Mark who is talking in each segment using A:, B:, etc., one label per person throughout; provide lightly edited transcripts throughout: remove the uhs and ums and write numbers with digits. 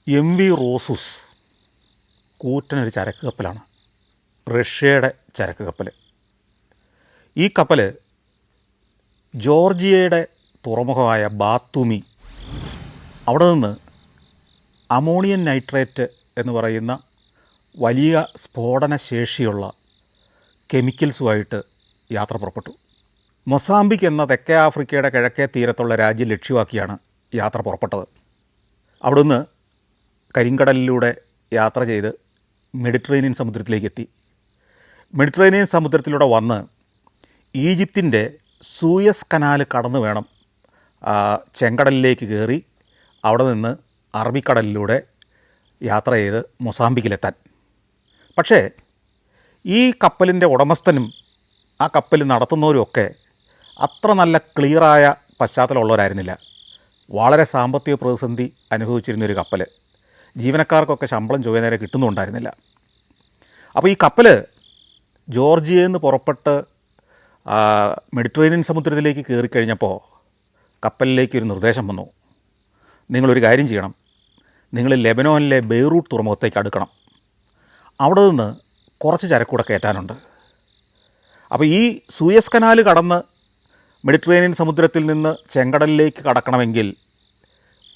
A: MV റോസൂസ് കൂറ്റനൊരു ചരക്ക് കപ്പലാണ്. റഷ്യയുടെ ചരക്ക് കപ്പൽ. ഈ കപ്പൽ ജോർജിയയുടെ തുറമുഖമായ ബാത്തൂമി അവിടെ നിന്ന് അമോണിയം നൈട്രേറ്റ് എന്ന് പറയുന്ന വലിയ സ്ഫോടന ശേഷിയുള്ള കെമിക്കൽസുമായിട്ട് യാത്ര പുറപ്പെട്ടു. മൊസാംബിക് എന്ന തെക്കേ ആഫ്രിക്കയുടെ കിഴക്കേ തീരത്തുള്ള രാജ്യം ലക്ഷ്യമാക്കിയാണ് യാത്ര പുറപ്പെട്ടത്. അവിടുന്ന് കരിങ്കടലിലൂടെ യാത്ര ചെയ്ത് മെഡിറ്ററേനിയൻ സമുദ്രത്തിലേക്ക് എത്തി. മെഡിറ്ററേനിയൻ സമുദ്രത്തിലൂടെ വന്ന് ഈജിപ്തിൻ്റെ സൂയസ് കനാൽ കടന്നു വേണം ചെങ്കടലിലേക്ക് കയറി അവിടെ നിന്ന് അറബിക്കടലിലൂടെ യാത്ര ചെയ്ത് മൊസാംബിക്കിലെത്താൻ. പക്ഷേ ഈ കപ്പലിൻ്റെ ഉടമസ്ഥനും ആ കപ്പൽ നടത്തുന്നവരുമൊക്കെ അത്ര നല്ല ക്ലിയറായ പശ്ചാത്തലമുള്ളവരായിരുന്നില്ല. വളരെ സാമ്പത്തിക പ്രതിസന്ധി അനുഭവിച്ചിരുന്നൊരു കപ്പൽ. ജീവനക്കാർക്കൊക്കെ ശമ്പളം ചൊവ്വേനേരെ കിട്ടുന്നുണ്ടായിരുന്നില്ല. അപ്പോൾ ഈ കപ്പൽ ജോർജിയയിൽ നിന്ന് പുറപ്പെട്ട് മെഡിറ്ററേനിയൻ സമുദ്രത്തിലേക്ക് കയറിക്കഴിഞ്ഞപ്പോൾ കപ്പലിലേക്ക് ഒരു നിർദ്ദേശം വന്നു. നിങ്ങളൊരു കാര്യം ചെയ്യണം, നിങ്ങൾ ലെബനോനിലെ ബെയ്റൂട്ട് തുറമുഖത്തേക്ക് അടുക്കണം. അവിടെ നിന്ന് കുറച്ച് ചരക്കൂടെ കയറ്റാനുണ്ട്. അപ്പോൾ ഈ സൂയസ് കനാൽ കടന്ന് മെഡിറ്ററേനിയൻ സമുദ്രത്തിൽ നിന്ന് ചെങ്കടലിലേക്ക് കടക്കണമെങ്കിൽ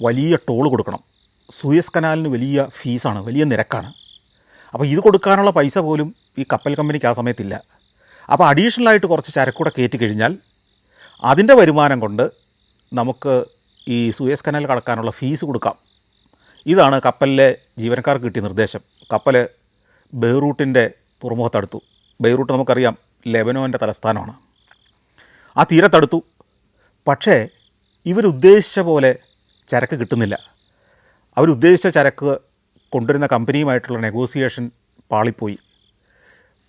A: വലിയ ടോൾ കൊടുക്കണം. സൂയസ് കനാലിന് വലിയ ഫീസാണ്, വലിയ നിരക്കാണ്. അപ്പോൾ ഇത് കൊടുക്കാനുള്ള പൈസ പോലും ഈ കപ്പൽ കമ്പനിക്ക് ആ സമയത്തില്ല. അപ്പോൾ അഡീഷണലായിട്ട് കുറച്ച് ചരക്കൂടെ കയറ്റി കഴിഞ്ഞാൽ അതിൻ്റെ വരുമാനം കൊണ്ട് നമുക്ക് ഈ സൂയസ് കനാൽ കടക്കാനുള്ള ഫീസ് കൊടുക്കാം. ഇതാണ് കപ്പലിലെ ജീവനക്കാർക്ക് കിട്ടിയ നിർദ്ദേശം. കപ്പൽ ബെയ്റൂട്ടിൻ്റെ തുറമുഖത്തടുത്തു. ബെയ്റൂട്ട് നമുക്കറിയാം ലെബനോൻ്റെ തലസ്ഥാനമാണ്. ആ തീരത്തടുത്തു. പക്ഷേ ഇവരുദ്ദേശിച്ച പോലെ ചരക്ക് കിട്ടുന്നില്ല. അവരുദ്ദേശിച്ച ചരക്ക് കൊണ്ടുവരുന്ന കമ്പനിയുമായിട്ടുള്ള നെഗോസിയേഷൻ പാളിപ്പോയി.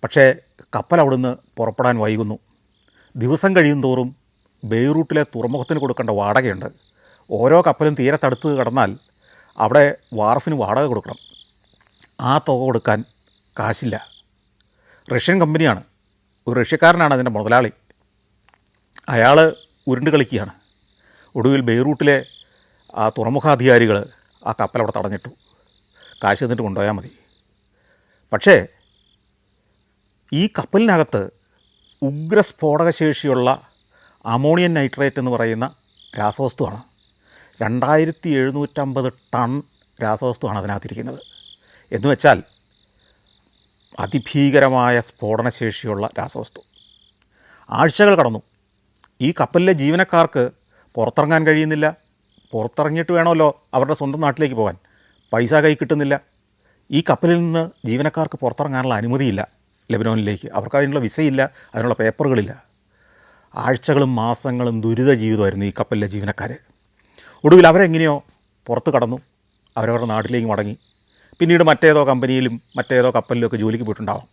A: പക്ഷേ കപ്പൽ അവിടുന്ന് പുറപ്പെടാൻ വൈകുന്നു. ദിവസം കഴിയും തോറും ബെയ്റൂട്ടിലെ തുറമുഖത്തിന് കൊടുക്കേണ്ട വാടകയുണ്ട്. ഓരോ കപ്പലും തീരത്തടുത്ത് കടന്നാൽ അവിടെ വാർഫിന് വാടക കൊടുക്കണം. ആ തുക കൊടുക്കാൻ കാശില്ല. റഷ്യൻ കമ്പനിയാണ്, ഒരു റഷ്യക്കാരനാണ് അതിൻ്റെ മുതലാളി. അയാൾ ഉരുണ്ട് കളിക്കുകയാണ്. ഒടുവിൽ ബെയ്റൂട്ടിലെ ആ തുറമുഖാധികാരികൾ ആ കപ്പൽ അവിടെ തടഞ്ഞിട്ടു. കാശ് തന്നിട്ട് കൊണ്ടുപോയാൽ മതി. പക്ഷേ ഈ കപ്പലിനകത്ത് ഉഗ്രസ്ഫോടകശേഷിയുള്ള അമോണിയം നൈട്രേറ്റ് എന്ന് പറയുന്ന രാസവസ്തുവാണ്. 2750 ടൺ രാസവസ്തുവാണ് അതിനകത്തിരിക്കുന്നത്. എന്നുവെച്ചാൽ അതിഭീകരമായ സ്ഫോടനശേഷിയുള്ള രാസവസ്തു. ആഴ്ചകൾ കടന്നു. ഈ കപ്പലിലെ ജീവനക്കാർക്ക് പുറത്തിറങ്ങാൻ കഴിയുന്നില്ല. പുറത്തിറങ്ങിയിട്ട് വേണമല്ലോ അവരുടെ സ്വന്തം നാട്ടിലേക്ക് പോകാൻ. പൈസ കൈ കിട്ടുന്നില്ല. ഈ കപ്പലിൽ നിന്ന് ജീവനക്കാർക്ക് പുറത്തിറങ്ങാനുള്ള അനുമതിയില്ല ലെബനോനിലേക്ക്. അവർക്ക് അതിനുള്ള വിസയില്ല, അതിനുള്ള പേപ്പറുകളില്ല. ആഴ്ചകളും മാസങ്ങളും ദുരിത ജീവിതമായിരുന്നു ഈ കപ്പലിലെ ജീവനക്കാർ. ഒടുവിൽ അവരെങ്ങനെയോ പുറത്ത് കടന്നു, അവരവരുടെ നാട്ടിലേക്ക് മടങ്ങി. പിന്നീട് മറ്റേതോ കമ്പനിയിലും മറ്റേതോ കപ്പലിലൊക്കെ ജോലിക്ക് പോയിട്ടുണ്ടാവാം.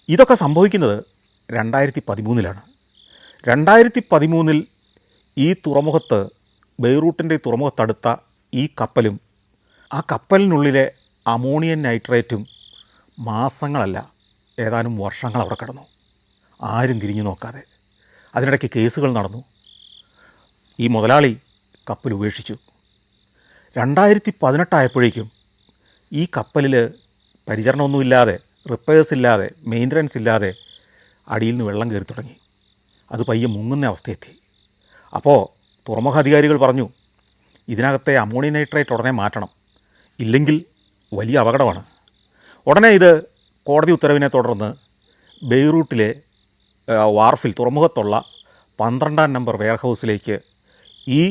A: ഇതൊക്കെ സംഭവിക്കുന്നത് 2013 2013 ഈ തുറമുഖത്ത്, ബെയ്റൂട്ടിൻ്റെ തുറമുഖത്തടുത്ത ഈ കപ്പലും ആ കപ്പലിനുള്ളിലെ അമോണിയം നൈട്രേറ്റും മാസങ്ങളല്ല ഏതാനും വർഷങ്ങൾ അവിടെ കിടന്നു, ആരും തിരിഞ്ഞു നോക്കാതെ. അതിനിടയ്ക്ക് കേസുകൾ നടന്നു. ഈ മുതലാളി കപ്പൽ ഉപേക്ഷിച്ചു. 2018 ആയപ്പോഴേക്കും ഈ കപ്പലിൽ പരിചരണമൊന്നുമില്ലാതെ, റിപ്പയേഴ്സ് ഇല്ലാതെ, മെയിൻ്റനൻസ് ഇല്ലാതെ അടിയിൽ നിന്ന് വെള്ളം കയറി തുടങ്ങി. അത് പയ്യെ മുങ്ങുന്ന അവസ്ഥയെത്തി. അപ്പോൾ തുറമുഖാധികാരികൾ പറഞ്ഞു, ഇതിനകത്തെ അമോണിയം നൈട്രേറ്റ് ഉടനെ മാറ്റണം, ഇല്ലെങ്കിൽ വലിയ അപകടമാണ്. ഉടനെ ഇത് കോടതി ഉത്തരവിനെ തുടർന്ന് ബെയ്റൂട്ടിലെ വാർഫിൽ, തുറമുഖത്തുള്ള 12-ാം നമ്പർ വെയർഹൗസിലേക്ക് ഈ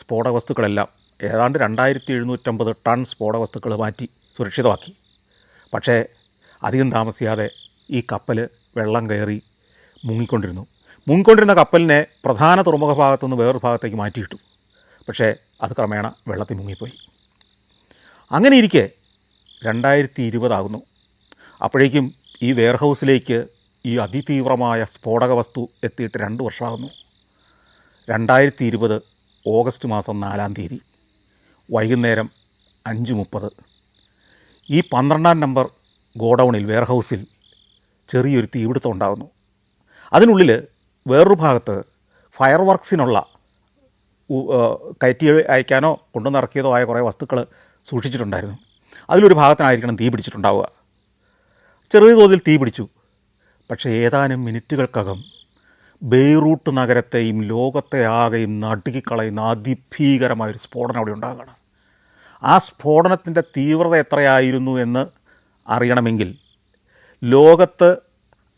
A: സ്ഫോടക വസ്തുക്കളെല്ലാം, ഏതാണ്ട് 2750 ടൺ സ്ഫോടക വസ്തുക്കൾ മാറ്റി സുരക്ഷിതമാക്കി. പക്ഷേ അധികം താമസിയാതെ ഈ കപ്പൽ വെള്ളം കയറി മുങ്ങിക്കൊണ്ടിരുന്ന കപ്പലിനെ പ്രധാന തുറമുഖ ഭാഗത്തുനിന്ന് വേറൊരു ഭാഗത്തേക്ക് മാറ്റിയിട്ടു. പക്ഷേ അത് ക്രമേണ വെള്ളത്തിൽ മുങ്ങിപ്പോയി. അങ്ങനെ ഇരിക്കെ 2020 ആകുന്നു. അപ്പോഴേക്കും ഈ വെയർഹൗസിലേക്ക് ഈ അതിതീവ്രമായ സ്ഫോടക വസ്തു എത്തിയിട്ട് 2 വർഷമാകുന്നു. 2020 ഓഗസ്റ്റ് മാസം 4-ാം തീയതി വൈകുന്നേരം 5:30 ഈ 12-ാം നമ്പർ ഗോഡൗണിൽ, വെയർഹൗസിൽ ചെറിയൊരു തീപിടുത്തം ഉണ്ടാകുന്നു. അതിനുള്ളിൽ വേറൊരു ഭാഗത്ത് ഫയർ വർക്സിനുള്ള കയറ്റി അയക്കാനോ കൊണ്ടുവന്നിറക്കിയതോ ആയ കുറേ വസ്തുക്കൾ സൂക്ഷിച്ചിട്ടുണ്ടായിരുന്നു. അതിലൊരു ഭാഗത്തിനായിരിക്കണം തീ പിടിച്ചിട്ടുണ്ടാവുക. ചെറിയ തോതിൽ തീ പിടിച്ചു. പക്ഷേ ഏതാനും മിനിറ്റുകൾക്കകം ബെയ്റൂട്ട് നഗരത്തെയും ലോകത്തെ ആകെയും നടുക്കിക്കളയുന്ന അതിഭീകരമായൊരു സ്ഫോടനം അവിടെ ഉണ്ടാകുകയാണ്. ആ സ്ഫോടനത്തിൻ്റെ തീവ്രത എത്രയായിരുന്നു എന്ന് അറിയണമെങ്കിൽ ലോകത്ത്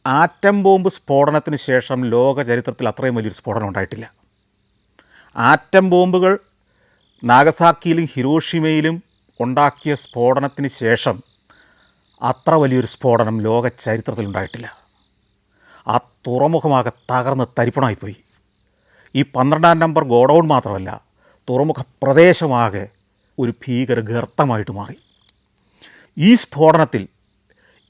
A: ആറ്റം ബോംബ് സ്ഫോടനത്തിന് ശേഷം ലോക ചരിത്രത്തിൽ അത്രയും വലിയൊരു സ്ഫോടനം ഉണ്ടായിട്ടില്ല. ആറ്റം ബോംബുകൾ നാഗസാക്കിയിലും ഹിരോഷിമയിലും ഉണ്ടാക്കിയ സ്ഫോടനത്തിന് ശേഷം അത്ര വലിയൊരു സ്ഫോടനം ലോക ചരിത്രത്തിൽ ഉണ്ടായിട്ടില്ല. ആ തുറമുഖമാകെ തകർന്ന് തരിപ്പണമായിപ്പോയി. ഈ 12-ാം നമ്പർ ഗോഡൗൺ മാത്രമല്ല, തുറമുഖ പ്രദേശമാകെ ഒരു ഭീകര ഗർത്തമായിട്ട് മാറി. ഈ സ്ഫോടനത്തിൽ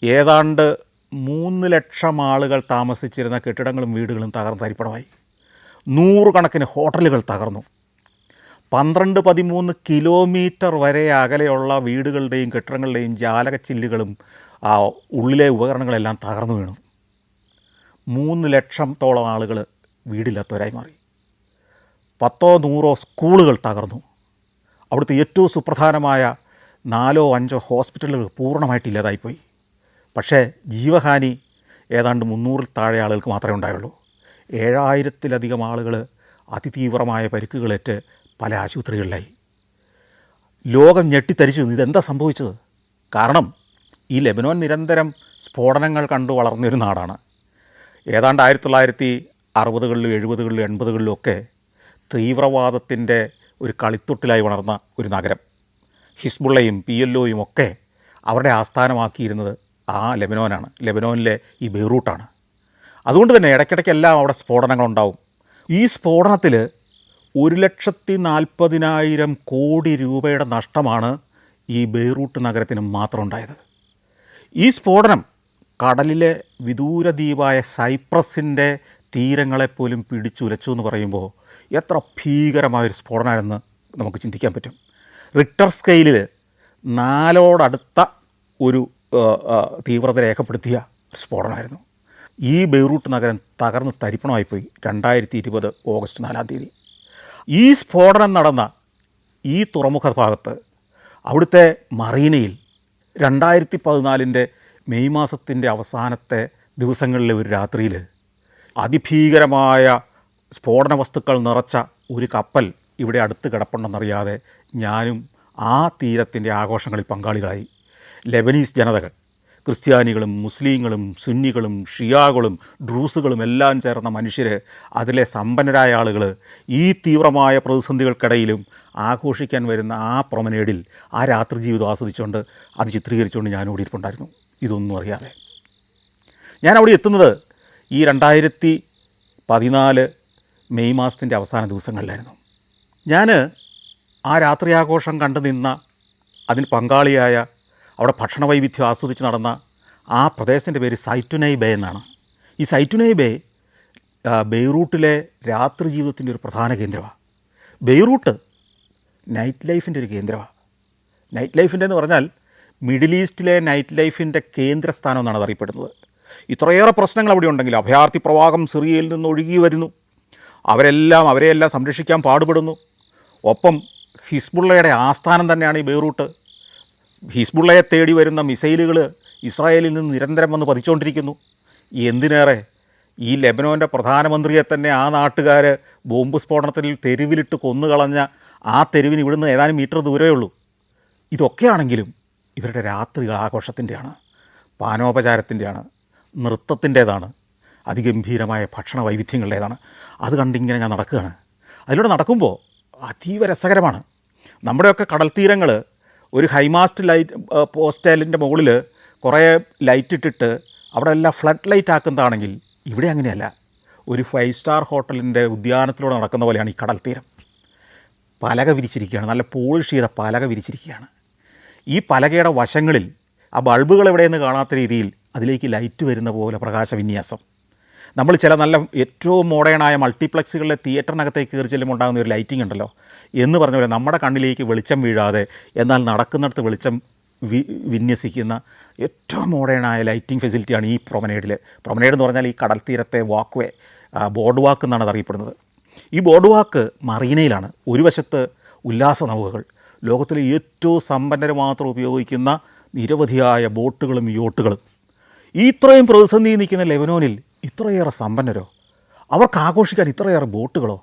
A: ഏതാണ്ട് 3 ലക്ഷം ആളുകൾ താമസിച്ചിരുന്ന കെട്ടിടങ്ങളും വീടുകളും തകർന്ന് തരിപ്പണമായി. 100 കണക്കിന് ഹോട്ടലുകൾ തകർന്നു. 12-13 കിലോമീറ്റർ വരെ അകലെയുള്ള വീടുകളുടെയും കെട്ടിടങ്ങളുടെയും ജാലകച്ചില്ലുകളും ഉള്ളിലെ ഉപകരണങ്ങളെല്ലാം തകർന്നു വീണു. 3 ലക്ഷത്തോളം ആളുകൾ വീടില്ലാത്തവരായി മാറി. 10-100 സ്കൂളുകൾ തകർന്നു. അവിടുത്തെ ഏറ്റവും സുപ്രധാനമായ 4-5 ഹോസ്പിറ്റലുകൾ പൂർണ്ണമായിട്ട് ഇല്ലാതായിപ്പോയി. പക്ഷേ ജീവഹാനി ഏതാണ്ട് 300-ൽ താഴെ ആളുകൾക്ക് മാത്രമേ ഉണ്ടായുള്ളൂ. 7000-ത്തിലധികം ആളുകൾ അതിതീവ്രമായ പരിക്കുകളേറ്റ് പല ആശുപത്രികളിലായി. ലോകം ഞെട്ടിത്തരിച്ചു. ഇതെന്താ സംഭവിച്ചത്? കാരണം ഈ ലെബനോൻ നിരന്തരം സ്ഫോടനങ്ങൾ കണ്ടു വളർന്നൊരു നാടാണ്. ഏതാണ്ട് 1960-കളിലും 70-കളിലും 80-കളിലും ഒക്കെ തീവ്രവാദത്തിൻ്റെ ഒരു കളിത്തൊട്ടിലായി വളർന്ന ഒരു നഗരം. ഹിസ്ബുള്ളയും PLOയും ഒക്കെ അവരുടെ ആസ്ഥാനമാക്കിയിരുന്നത് ആ ലെബനോനാണ്. ലെബനോനിലെ ഈ ബെയ്റൂട്ടാണ്. അതുകൊണ്ട് തന്നെ ഇടയ്ക്കിടയ്ക്കെല്ലാം അവിടെ സ്ഫോടനങ്ങളുണ്ടാവും. ഈ സ്ഫോടനത്തിൽ 1,40,000 കോടി രൂപയുടെ നഷ്ടമാണ് ഈ ബെയ്റൂട്ട് നഗരത്തിന് മാത്രം ഉണ്ടായത്. ഈ സ്ഫോടനം കടലിലെ വിദൂര ദ്വീപായ സൈപ്രസിൻ്റെ തീരങ്ങളെപ്പോലും പിടിച്ചുലച്ചു എന്ന് പറയുമ്പോൾ എത്ര ഭീകരമായൊരു സ്ഫോടനമാണെന്ന് നമുക്ക് ചിന്തിക്കാൻ പറ്റും. റിക്ടർ സ്കെയിലിൽ 4 ഒരു തീവ്രത രേഖപ്പെടുത്തിയ സ്ഫോടനമായിരുന്നു. ഈ ബെയ്റൂട്ട് നഗരം തകർന്ന് തരിപ്പണമായിപ്പോയി 2020 ഓഗസ്റ്റ് 4-ാം തീയതി. ഈ സ്ഫോടനം നടന്ന ഈ തുറമുഖ ഭാഗത്ത് അവിടുത്തെ മറീനയിൽ 2014 മെയ് മാസത്തിൻ്റെ അവസാനത്തെ ദിവസങ്ങളിലെ ഒരു രാത്രിയിൽ അതിഭീകരമായ സ്ഫോടന വസ്തുക്കൾ നിറച്ച ഒരു കപ്പൽ ഇവിടെ അടുത്ത് കിടപ്പുണ്ടെന്നറിയാതെ ഞാനും ആ തീരത്തിൻ്റെ ആഘോഷങ്ങളിൽ പങ്കാളികളായി. ലെബനീസ് ജനതകൾ, ക്രിസ്ത്യാനികളും മുസ്ലിങ്ങളും സുന്നികളും ഷിയാകളും ഡ്രൂസുകളും എല്ലാം ചേർന്ന മനുഷ്യർ, അതിലെ സമ്പന്നരായ ആളുകൾ ഈ തീവ്രമായ പ്രതിസന്ധികൾക്കിടയിലും ആഘോഷിക്കാൻ വരുന്ന ആ പ്രൊമനേഡിൽ ആ രാത്രി ജീവിതം ആസ്വദിച്ചുകൊണ്ട് അത് ചിത്രീകരിച്ചുകൊണ്ട് ഞാൻ ഓടി ഇരിപ്പുണ്ടായിരുന്നു. ഇതൊന്നും അറിയാതെ ഞാൻ അവിടെ എത്തുന്നത് ഈ 2014 മെയ് മാസത്തിൻ്റെ അവസാന ദിവസങ്ങളിലായിരുന്നു. ഞാൻ ആ രാത്രിയാഘോഷം കണ്ടു നിന്ന അതിന് പങ്കാളിയായ അവിടെ ഭക്ഷണ വൈവിധ്യം ആസ്വദിച്ച് നടന്ന ആ പ്രദേശത്തിൻ്റെ പേര് സൈറ്റുനൈ ബേ എന്നാണ്. ഈ സൈറ്റുനൈ ബേ ബെയ്റൂട്ടിലെ രാത്രി ജീവിതത്തിൻ്റെ ഒരു പ്രധാന കേന്ദ്രമാണ്. ബെയ്റൂട്ട് നൈറ്റ് ലൈഫിൻ്റെ ഒരു കേന്ദ്രമാണ്. നൈറ്റ് ലൈഫിൻ്റെ എന്ന് പറഞ്ഞാൽ മിഡിൽ ഈസ്റ്റിലെ നൈറ്റ് ലൈഫിൻ്റെ കേന്ദ്രസ്ഥാനം എന്നാണ് അത് അറിയപ്പെടുന്നത്. ഇത്രയേറെ പ്രശ്നങ്ങൾ അവിടെ ഉണ്ടെങ്കിൽ അഭയാർത്ഥി പ്രവാഹം സിറിയയിൽ നിന്ന് ഒഴുകി വരുന്നു. അവരെയെല്ലാം സംരക്ഷിക്കാൻ പാടുപെടുന്നു. ഒപ്പം ഹിസ്ബുള്ളയുടെ ആസ്ഥാനം തന്നെയാണ് ഈ ബെയ്റൂട്ട്. ഹിസ്ബുള്ളയെ തേടി വരുന്ന മിസൈലുകൾ ഇസ്രായേലിൽ നിന്ന് നിരന്തരം വന്ന് പതിച്ചുകൊണ്ടിരിക്കുന്നു. എന്തിനേറെ ഈ ലെബനോൻ്റെ പ്രധാനമന്ത്രിയെ തന്നെ ആ നാട്ടുകാർ ബോംബ് സ്ഫോടനത്തിൽ തെരുവിലിട്ട് കൊന്നുകളഞ്ഞ ആ തെരുവിന് ഇവിടുന്ന് ഏതാനും മീറ്റർ ദൂരമേ ഉള്ളൂ. ഇതൊക്കെയാണെങ്കിലും ഇവരുടെ രാത്രി ആഘോഷത്തിൻ്റെയാണ്, പാനോപചാരത്തിൻ്റെയാണ്, നൃത്തത്തിൻ്റേതാണ്, അതിഗംഭീരമായ ഭക്ഷണ വൈവിധ്യങ്ങളുടേതാണ്. അത് കണ്ടിങ്ങനെ ഞാൻ നടക്കുകയാണ്. അതിലൂടെ നടക്കുമ്പോൾ അതീവ രസകരമാണ്. നമ്മുടെയൊക്കെ കടൽ തീരങ്ങൾ ഒരു ഹൈമാസ്റ്റ് ലൈറ്റ് പോസ്റ്റലിൻ്റെ മുകളിൽ കുറേ ലൈറ്റ് ഇട്ടിട്ട് അവിടെ എല്ലാം ഫ്ലഡ് ലൈറ്റ് ആക്കുന്നതാണെങ്കിൽ ഇവിടെ അങ്ങനെയല്ല. ഒരു 5 സ്റ്റാർ ഹോട്ടലിൻ്റെ ഉദ്യാനത്തിലൂടെ നടക്കുന്ന പോലെയാണ് ഈ കടൽ തീരം. പലക വിരിച്ചിരിക്കുകയാണ്, നല്ല പോളിഷ് ചെയ്ത പലക വിരിച്ചിരിക്കുകയാണ്. ഈ പലകയുടെ വശങ്ങളിൽ ആ ബൾബുകൾ എവിടെയെന്ന് കാണാത്ത രീതിയിൽ അതിലേക്ക് ലൈറ്റ് വരുന്ന പോലെ പ്രകാശവിന്യാസം. നമ്മൾ ചില നല്ല ഏറ്റവും മോഡേണായ മൾട്ടിപ്ലക്സുകളിലെ തിയേറ്ററിനകത്തേക്ക് കയറി ചെല്ലുമ്പോൾ ഉണ്ടാകുന്ന ഒരു ലൈറ്റിംഗ് ഉണ്ടല്ലോ എന്ന് പറഞ്ഞ പോലെ നമ്മുടെ കണ്ണിലേക്ക് വെളിച്ചം വീഴാതെ എന്നാൽ നടക്കുന്നിടത്ത് വെളിച്ചം വിന്യസിക്കുന്ന ഏറ്റവും മോഡേണായ ലൈറ്റിംഗ് ഫെസിലിറ്റിയാണ് ഈ പ്രൊമനേഡ് എന്ന് പറഞ്ഞാൽ ഈ കടൽ തീരത്തെ വാക്ക് വേ, ബോർഡ് വാക്ക് എന്നാണ് അത് അറിയപ്പെടുന്നത്. ഈ ബോർഡ് വാക്ക് മറീനയിലാണ്. ഒരു വശത്ത് ഉല്ലാസ നൗകകൾ, ലോകത്തിലെ ഏറ്റവും സമ്പന്നർ മാത്രം ഉപയോഗിക്കുന്ന നിരവധിയായ ബോട്ടുകളും യോട്ടുകളും. ഇത്രയും പ്രതിസന്ധി നിൽക്കുന്ന ലെബനോനിൽ ഇത്രയേറെ സമ്പന്നരോ, അവർക്ക് ആഘോഷിക്കാൻ ഇത്രയേറെ ബോട്ടുകളോ?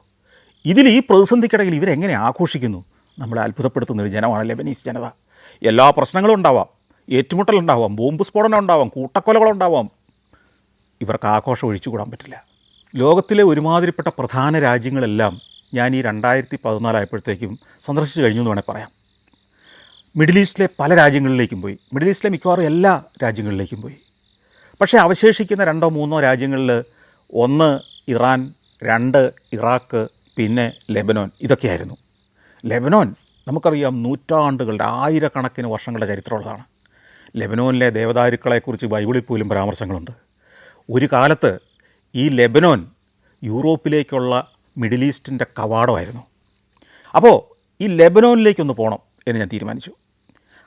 A: ഇതിൽ ഈ പ്രതിസന്ധിക്കിടയിൽ ഇവരെങ്ങനെ ആഘോഷിക്കുന്നു? നമ്മളെ അത്ഭുതപ്പെടുത്തുന്ന ഒരു ജനമാണ് ലെബനീസ് ജനത. എല്ലാ പ്രശ്നങ്ങളും ഉണ്ടാവാം, ഏറ്റുമുട്ടലുണ്ടാവാം, ബോംബ് സ്ഫോടനം ഉണ്ടാവാം, കൂട്ടക്കൊലകളുണ്ടാവാം, ഇവർക്ക് ആഘോഷം ഒഴിച്ചുകൂടാൻ പറ്റില്ല. ലോകത്തിലെ ഒരുമാതിരിപ്പെട്ട പ്രധാന രാജ്യങ്ങളെല്ലാം ഞാൻ ഈ 2014 ആയപ്പോഴത്തേക്കും സന്ദർശിച്ചു കഴിഞ്ഞു എന്ന് വേണേൽ പറയാം. മിഡിൽ ഈസ്റ്റിലെ പല രാജ്യങ്ങളിലേക്കും പോയി, മിഡിൽ ഈസ്റ്റിലെ മിക്കവാറും എല്ലാ രാജ്യങ്ങളിലേക്കും പോയി. പക്ഷേ അവശേഷിക്കുന്ന 2-3 രാജ്യങ്ങളിൽ, ഒന്ന് ഇറാൻ, 2 ഇറാഖ്, പിന്നെ ലെബനോൻ. ഇതൊക്കെയായിരുന്നു. ലെബനോൻ നമുക്കറിയാം, നൂറ്റാണ്ടുകളുടെ, ആയിരക്കണക്കിന് വർഷങ്ങളുടെ ചരിത്രമുള്ളതാണ്. ലെബനോനിലെ ദേവദാരുക്കളെക്കുറിച്ച് ബൈബിളിൽ പോലും പരാമർശങ്ങളുണ്ട്. ഒരു കാലത്ത് ഈ ലെബനോൻ യൂറോപ്പിലേക്കുള്ള മിഡിൽ ഈസ്റ്റിൻ്റെ കവാടമായിരുന്നു. അപ്പോൾ ഈ ലെബനോനിലേക്കൊന്ന് പോകണം എന്ന് ഞാൻ തീരുമാനിച്ചു.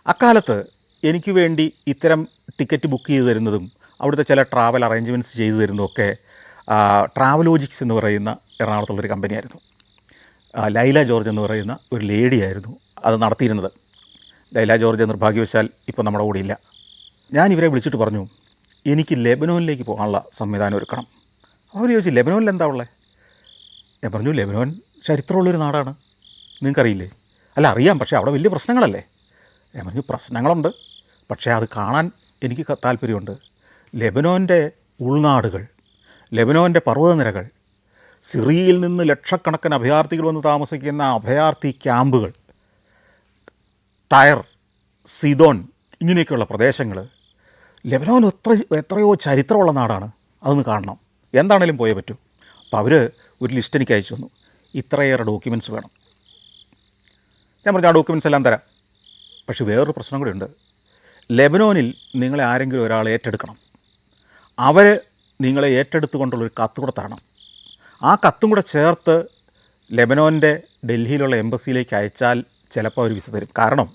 A: അക്കാലത്ത് എനിക്ക് വേണ്ടി ഇത്തരം ടിക്കറ്റ് ബുക്ക് ചെയ്ത് തരുന്നതും അവിടുത്തെ ചില ട്രാവൽ അറേഞ്ച്മെൻറ്റ്സ് ചെയ്തു തരുന്നതൊക്കെ ട്രാവലോജിക്സ് എന്ന് പറയുന്ന എറണാകുളത്തുള്ളൊരു കമ്പനിയായിരുന്നു. ലൈല ജോർജ് എന്ന് പറയുന്ന ഒരു ലേഡിയായിരുന്നു അത് നടത്തിയിരുന്നത്. ലൈല ജോർജ് നിർഭാഗ്യവശാൽ ഇപ്പോൾ നമ്മുടെ കൂടെ ഇല്ല. ഞാൻ ഇവരെ വിളിച്ചിട്ട് പറഞ്ഞു, എനിക്ക് ലെബനോനിലേക്ക് പോകാനുള്ള സംവിധാനം ഒരുക്കണം. അവർ ചോദിച്ചു, ലെബനോനിൽ എന്താ ഉള്ളത്? ഞാൻ പറഞ്ഞു, ലെബനോൻ ചരിത്രമുള്ളൊരു നാടാണ്, നിങ്ങൾക്കറിയില്ലേ? അല്ല, അറിയാം, പക്ഷേ അവിടെ വലിയ പ്രശ്നങ്ങളല്ലേ. ഞാൻ പറഞ്ഞു, പ്രശ്നങ്ങളുണ്ട്, പക്ഷേ അത് കാണാൻ എനിക്ക് താല്പര്യമുണ്ട്. ലെബനോൻ്റെ ഉൾനാടുകൾ, ലെബനോൻ്റെ പർവ്വതനിരകൾ, സിറിയയിൽ നിന്ന് ലക്ഷക്കണക്കിന് അഭയാർത്ഥികൾ വന്ന് താമസിക്കുന്ന അഭയാർത്ഥി ക്യാമ്പുകൾ, ടയർ, സിദോൻ, ഇങ്ങനെയൊക്കെയുള്ള പ്രദേശങ്ങൾ. ലെബനോൻ എത്രയോ ചരിത്രമുള്ള നാടാണ്, അതൊന്ന് കാണണം, എന്താണേലും പോയേ പറ്റൂ. അപ്പോൾ അവർ ഒരു ലിസ്റ്റ് എനിക്ക് അയച്ചു തന്നു, ഇത്രയേറെ ഡോക്യുമെൻറ്റ്സ് വേണം. ഞാൻ പറഞ്ഞു, ആ ഡോക്യുമെൻറ്റ്സ് എല്ലാം തരാം, പക്ഷേ വേറൊരു പ്രശ്നം കൂടി ഉണ്ട്. ലെബനോനിൽ നിങ്ങളെ ആരെങ്കിലും ഒരാൾ ഏറ്റെടുക്കണം. അവർ നിങ്ങളെ ഏറ്റെടുത്തുകൊണ്ടുള്ളൊരു കത്ത് കൂടെ തരണം. ആ കത്തും കൂടെ ചേർത്ത് ലെബനോൻ്റെ ഡൽഹിയിലുള്ള എംബസിയിലേക്ക് അയച്ചാൽ ചിലപ്പോൾ അവർ വിസ തരും. കാരണം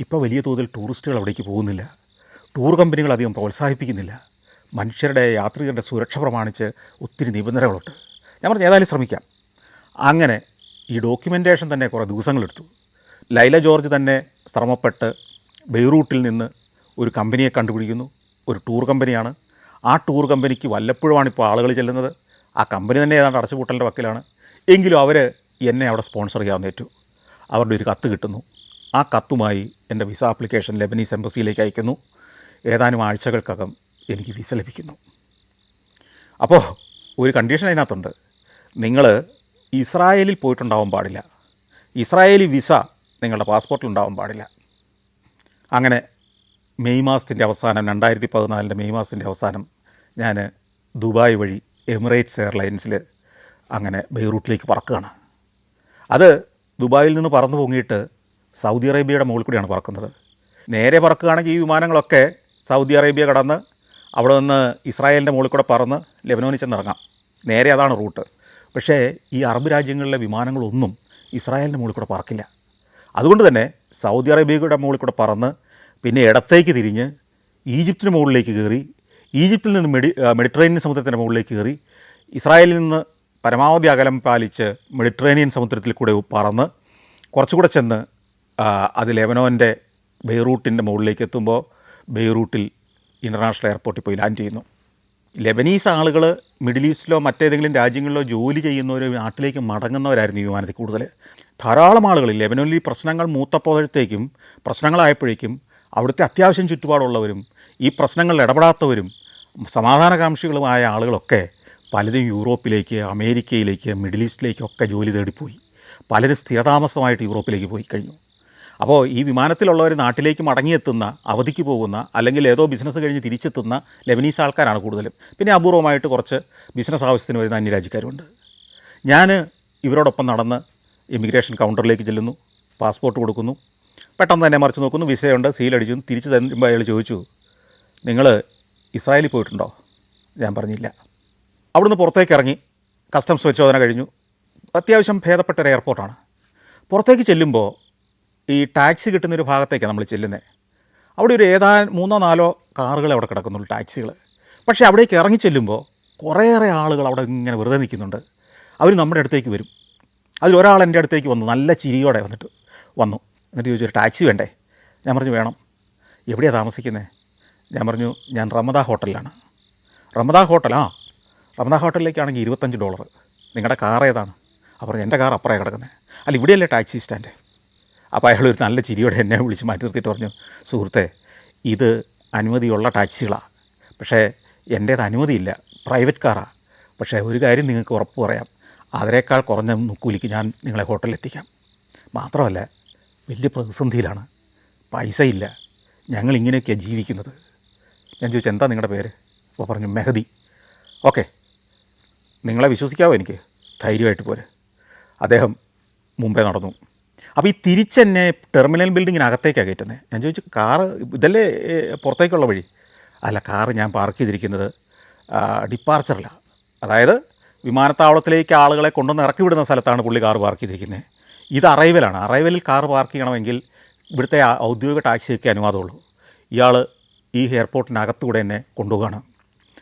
A: ഇപ്പോൾ വലിയ തോതിൽ ടൂറിസ്റ്റുകൾ അവിടേക്ക് പോകുന്നില്ല, ടൂർ കമ്പനികൾ അധികം പ്രോത്സാഹിപ്പിക്കുന്നില്ല, മനുഷ്യരുടെ യാത്രികരുടെ സുരക്ഷ പ്രമാണിച്ച് ഒത്തിരി നിബന്ധനകളുണ്ട്. ഞാൻ പറഞ്ഞു, ഏതായാലും ശ്രമിക്കാം. അങ്ങനെ ഈ ഡോക്യുമെൻറ്റേഷൻ തന്നെ കുറേ ദിവസങ്ങളെടുത്തു. ലൈല ജോർജ് തന്നെ ശ്രമപ്പെട്ട് ബെയ്റൂട്ടിൽ നിന്ന് ഒരു കമ്പനിയെ കണ്ടുപിടിക്കുന്നു. ഒരു ടൂർ കമ്പനിയാണ്. ആ ടൂർ കമ്പനിക്ക് വല്ലപ്പോഴുമാണ് ഇപ്പോൾ ആളുകൾ ചെല്ലുന്നത്. ആ കമ്പനി തന്നെ ഏതാണ്ട് അടച്ചുപൂട്ടലിൻ്റെ വക്കിലാണ്. എങ്കിലും അവർ എന്നെ അവിടെ സ്പോൺസർ ചെയ്യാൻ ഏറ്റു. അവരുടെ ഒരു കത്ത് കിട്ടുന്നു. ആ കത്തുമായി എൻ്റെ വിസ ആപ്ലിക്കേഷൻ ലെബനീസ് എംബസിയിലേക്ക് അയക്കുന്നു. ഏതാനും ആഴ്ചകൾക്കകം എനിക്ക് വിസ ലഭിക്കുന്നു. അപ്പോൾ ഒരു കണ്ടീഷൻ അതിനകത്തുണ്ട്, നിങ്ങൾ ഇസ്രായേലിൽ പോയിട്ടുണ്ടാവാൻ പാടില്ല, ഇസ്രായേലി വിസ നിങ്ങളുടെ പാസ്പോർട്ടിലുണ്ടാവാൻ പാടില്ല. അങ്ങനെ മെയ് മാസത്തിൻ്റെ അവസാനം, 2014 മെയ് മാസത്തിൻ്റെ അവസാനം ഞാൻ ദുബായ് വഴി എമിറേറ്റ്സ് എയർലൈൻസിൽ അങ്ങനെ ബെയ്റൂട്ടിലേക്ക് പറക്കുകയാണ്. അത് ദുബായിൽ നിന്ന് പറന്നു പൊങ്ങിയിട്ട് സൗദി അറേബ്യയുടെ മുകളിൽ കൂടിയാണ് പറക്കുന്നത്. നേരെ പറക്കുകയാണെങ്കിൽ ഈ വിമാനങ്ങളൊക്കെ സൗദി അറേബ്യ കടന്ന് അവിടെ നിന്ന് ഇസ്രായേലിൻ്റെ മുകളിൽ കൂടെ പറന്ന് ലെബനോനിൽ ചെന്നിറങ്ങാം. നേരെ അതാണ് റൂട്ട്. പക്ഷേ ഈ അറബ് രാജ്യങ്ങളിലെ വിമാനങ്ങളൊന്നും ഇസ്രായേലിൻ്റെ മുകളിൽ കൂടെ പറക്കില്ല. അതുകൊണ്ട് തന്നെ സൗദി അറേബ്യയുടെ മുകളിൽ കൂടെ പറന്ന് പിന്നെ ഇടത്തേക്ക് തിരിഞ്ഞ് ഈജിപ്തിന് മുകളിലേക്ക് കയറി, ഈജിപ്തിൽ നിന്ന് മെഡിറ്ററേനിയൻ സമുദ്രത്തിൻ്റെ മുകളിലേക്ക് കയറി, ഇസ്രായേലിൽ നിന്ന് പരമാവധി അകലം പാലിച്ച് മെഡിറ്ററേനിയൻ സമുദ്രത്തിൽ കൂടെ പറന്ന് കുറച്ചുകൂടെ ചെന്ന് അത് ലെബനോൻ്റെ ബെയ്റൂട്ടിൻ്റെ മുകളിലേക്ക് എത്തുമ്പോൾ ബെയ്റൂട്ടിൽ ഇൻ്റർനാഷണൽ എയർപോർട്ടിൽ പോയി ലാൻഡ് ചെയ്യുന്നു. ലെബനീസ് ആളുകൾ മിഡിൽ ഈസ്റ്റിലോ മറ്റേതെങ്കിലും രാജ്യങ്ങളിലോ ജോലി ചെയ്യുന്നവർ നാട്ടിലേക്ക് മടങ്ങുന്നവരായിരുന്നു ഈ വിമാനത്തിൽ കൂടുതൽ. ധാരാളം ആളുകൾ ലെബനോനിൽ ഈ പ്രശ്നങ്ങൾ മൂത്തപ്പോഴത്തേക്കും, പ്രശ്നങ്ങളായപ്പോഴേക്കും അവിടുത്തെ അത്യാവശ്യം ചുറ്റുപാടുള്ളവരും ഈ പ്രശ്നങ്ങളിൽ ഇടപെടാത്തവരും സമാധാനകാംക്ഷികളുമായ ആളുകളൊക്കെ പലരും യൂറോപ്പിലേക്ക്, അമേരിക്കയിലേക്ക്, മിഡിൽ ഈസ്റ്റിലേക്കൊക്കെ ജോലി തേടിപ്പോയി. പലരും സ്ഥിരതാമസമായിട്ട് യൂറോപ്പിലേക്ക് പോയി കഴിഞ്ഞു. അപ്പോൾ ഈ വിമാനത്തിലുള്ളവർ നാട്ടിലേക്ക് മടങ്ങിയെത്തുന്ന, അവധിക്ക് പോകുന്ന, അല്ലെങ്കിൽ ഏതോ ബിസിനസ് കഴിഞ്ഞ് തിരിച്ചെത്തുന്ന ലെബനീസ് ആൾക്കാരാണ് കൂടുതലും. പിന്നെ അപൂർവമായിട്ട് കുറച്ച് ബിസിനസ് ആവശ്യത്തിന് വരുന്ന അന്യരാജ്യക്കാരുണ്ട്. ഞാൻ ഇവരോടൊപ്പം നടന്ന് ഇമിഗ്രേഷൻ കൗണ്ടറിലേക്ക് ചെല്ലുന്നു, പാസ്പോർട്ട് കൊടുക്കുന്നു, പെട്ടെന്ന് തന്നെ മറിച്ച് നോക്കുന്നു, വിസയുണ്ട്, സീലടിച്ചു. തിരിച്ച് തരുമ്പോൾ അയാൾ ചോദിച്ചു, നിങ്ങൾ ഇസ്രായേലിൽ പോയിട്ടുണ്ടോ? ഞാൻ പറഞ്ഞില്ല. അവിടുന്ന് പുറത്തേക്ക് ഇറങ്ങി കസ്റ്റംസ് പരിശോധന കഴിഞ്ഞു. അത്യാവശ്യം ഭേദപ്പെട്ട ഒരു എയർപോർട്ടാണ്. പുറത്തേക്ക് ചെല്ലുമ്പോൾ ഈ ടാക്സി കിട്ടുന്നൊരു ഭാഗത്തേക്കാണ് നമ്മൾ ചെല്ലുന്നത്. അവിടെ ഒരു 3-4 കാറുകൾ അവിടെ കിടക്കുന്നുള്ളൂ, ടാക്സികൾ. പക്ഷേ അവിടേക്ക് ഇറങ്ങി ചെല്ലുമ്പോൾ കുറേയേറെ ആളുകൾ അവിടെ ഇങ്ങനെ വെറുതെ നിൽക്കുന്നുണ്ട്. അവർ നമ്മുടെ അടുത്തേക്ക് വരും. അതിലൊരാൾ എൻ്റെ അടുത്തേക്ക് വന്നു, നല്ല ചിരിയോടെ വന്നു. എന്നിട്ട് ചോദിച്ചു ഒരു ടാക്സി വേണ്ടേ? ഞാൻ പറഞ്ഞു വേണം. എവിടെയാണ് താമസിക്കുന്നത്? ഞാൻ പറഞ്ഞു ഞാൻ റമദ ഹോട്ടലിലാണ്. റമദ ഹോട്ടലാ? റമദ ഹോട്ടലിലേക്കാണെങ്കിൽ $25. നിങ്ങളുടെ കാർ ഏതാണ്? അപ്പോൾ എൻ്റെ കാർ അപ്പുറമാണ് കിടക്കുന്നത്. അല്ല ഇവിടെയല്ലേ ടാക്സി സ്റ്റാൻഡ്? അപ്പോൾ അയാൾ ഒരു നല്ല ചിരിയോടെ എന്നെ വിളിച്ച് മാറ്റി നിർത്തിയിട്ട് പറഞ്ഞു, സുഹൃത്തെ ഇത് അനുമതിയുള്ള ടാക്സികളാണ്, പക്ഷേ എൻ്റേത് അനുമതിയില്ല, പ്രൈവറ്റ് കാറാണ്. പക്ഷേ ഒരു കാര്യം നിങ്ങൾക്ക് ഉറപ്പ് പറയാം, അതിനേക്കാൾ കുറഞ്ഞ കൂലിക്ക് ഞാൻ നിങ്ങളെ ഹോട്ടലിൽ എത്തിക്കാം. മാത്രമല്ല വലിയ പ്രതിസന്ധിയിലാണ്, പൈസയില്ല, ഞങ്ങൾ ഇങ്ങനെയൊക്കെയാണ് ജീവിക്കുന്നത്. ഞാൻ ചോദിച്ചു എന്താ നിങ്ങളുടെ പേര്? അപ്പോൾ പറഞ്ഞു മെഹദി. ഓക്കെ, നിങ്ങളെ വിശ്വസിക്കാവോ എനിക്ക്? ധൈര്യമായിട്ട് പോരെ. അദ്ദേഹം മുമ്പേ നടന്നു. അപ്പോൾ ഈ തിരിച്ചെന്നെ ടെർമിനൽ ബിൽഡിങ്ങിനകത്തേക്കാണ് കയറ്റുന്നത്. ഞാൻ ചോദിച്ചു കാറ് ഇതല്ലേ പുറത്തേക്കുള്ള വഴി? അല്ല, കാറ് ഞാൻ പാർക്ക് ചെയ്തിരിക്കുന്നത് ഡിപ്പാർച്ചറിലാണ്, അതായത് വിമാനത്താവളത്തിലേക്ക് ആളുകളെ കൊണ്ടുവന്ന് ഇറക്കി വിടുന്ന സ്ഥലത്താണ് പുള്ളി കാറ് പാർക്ക് ചെയ്തിരിക്കുന്നത്. ഇത് അറൈവലാണ്. അറൈവലിൽ കാറ് പാർക്ക് ചെയ്യണമെങ്കിൽ ഇവിടുത്തെ ഔദ്യോഗിക ടാക്സിയൊക്കെ അനുവാദമുള്ളൂ. ഇയാൾ ഈ എയർപോർട്ടിനകത്തൂടെ എന്നെ കൊണ്ടുപോവുകയാണ്.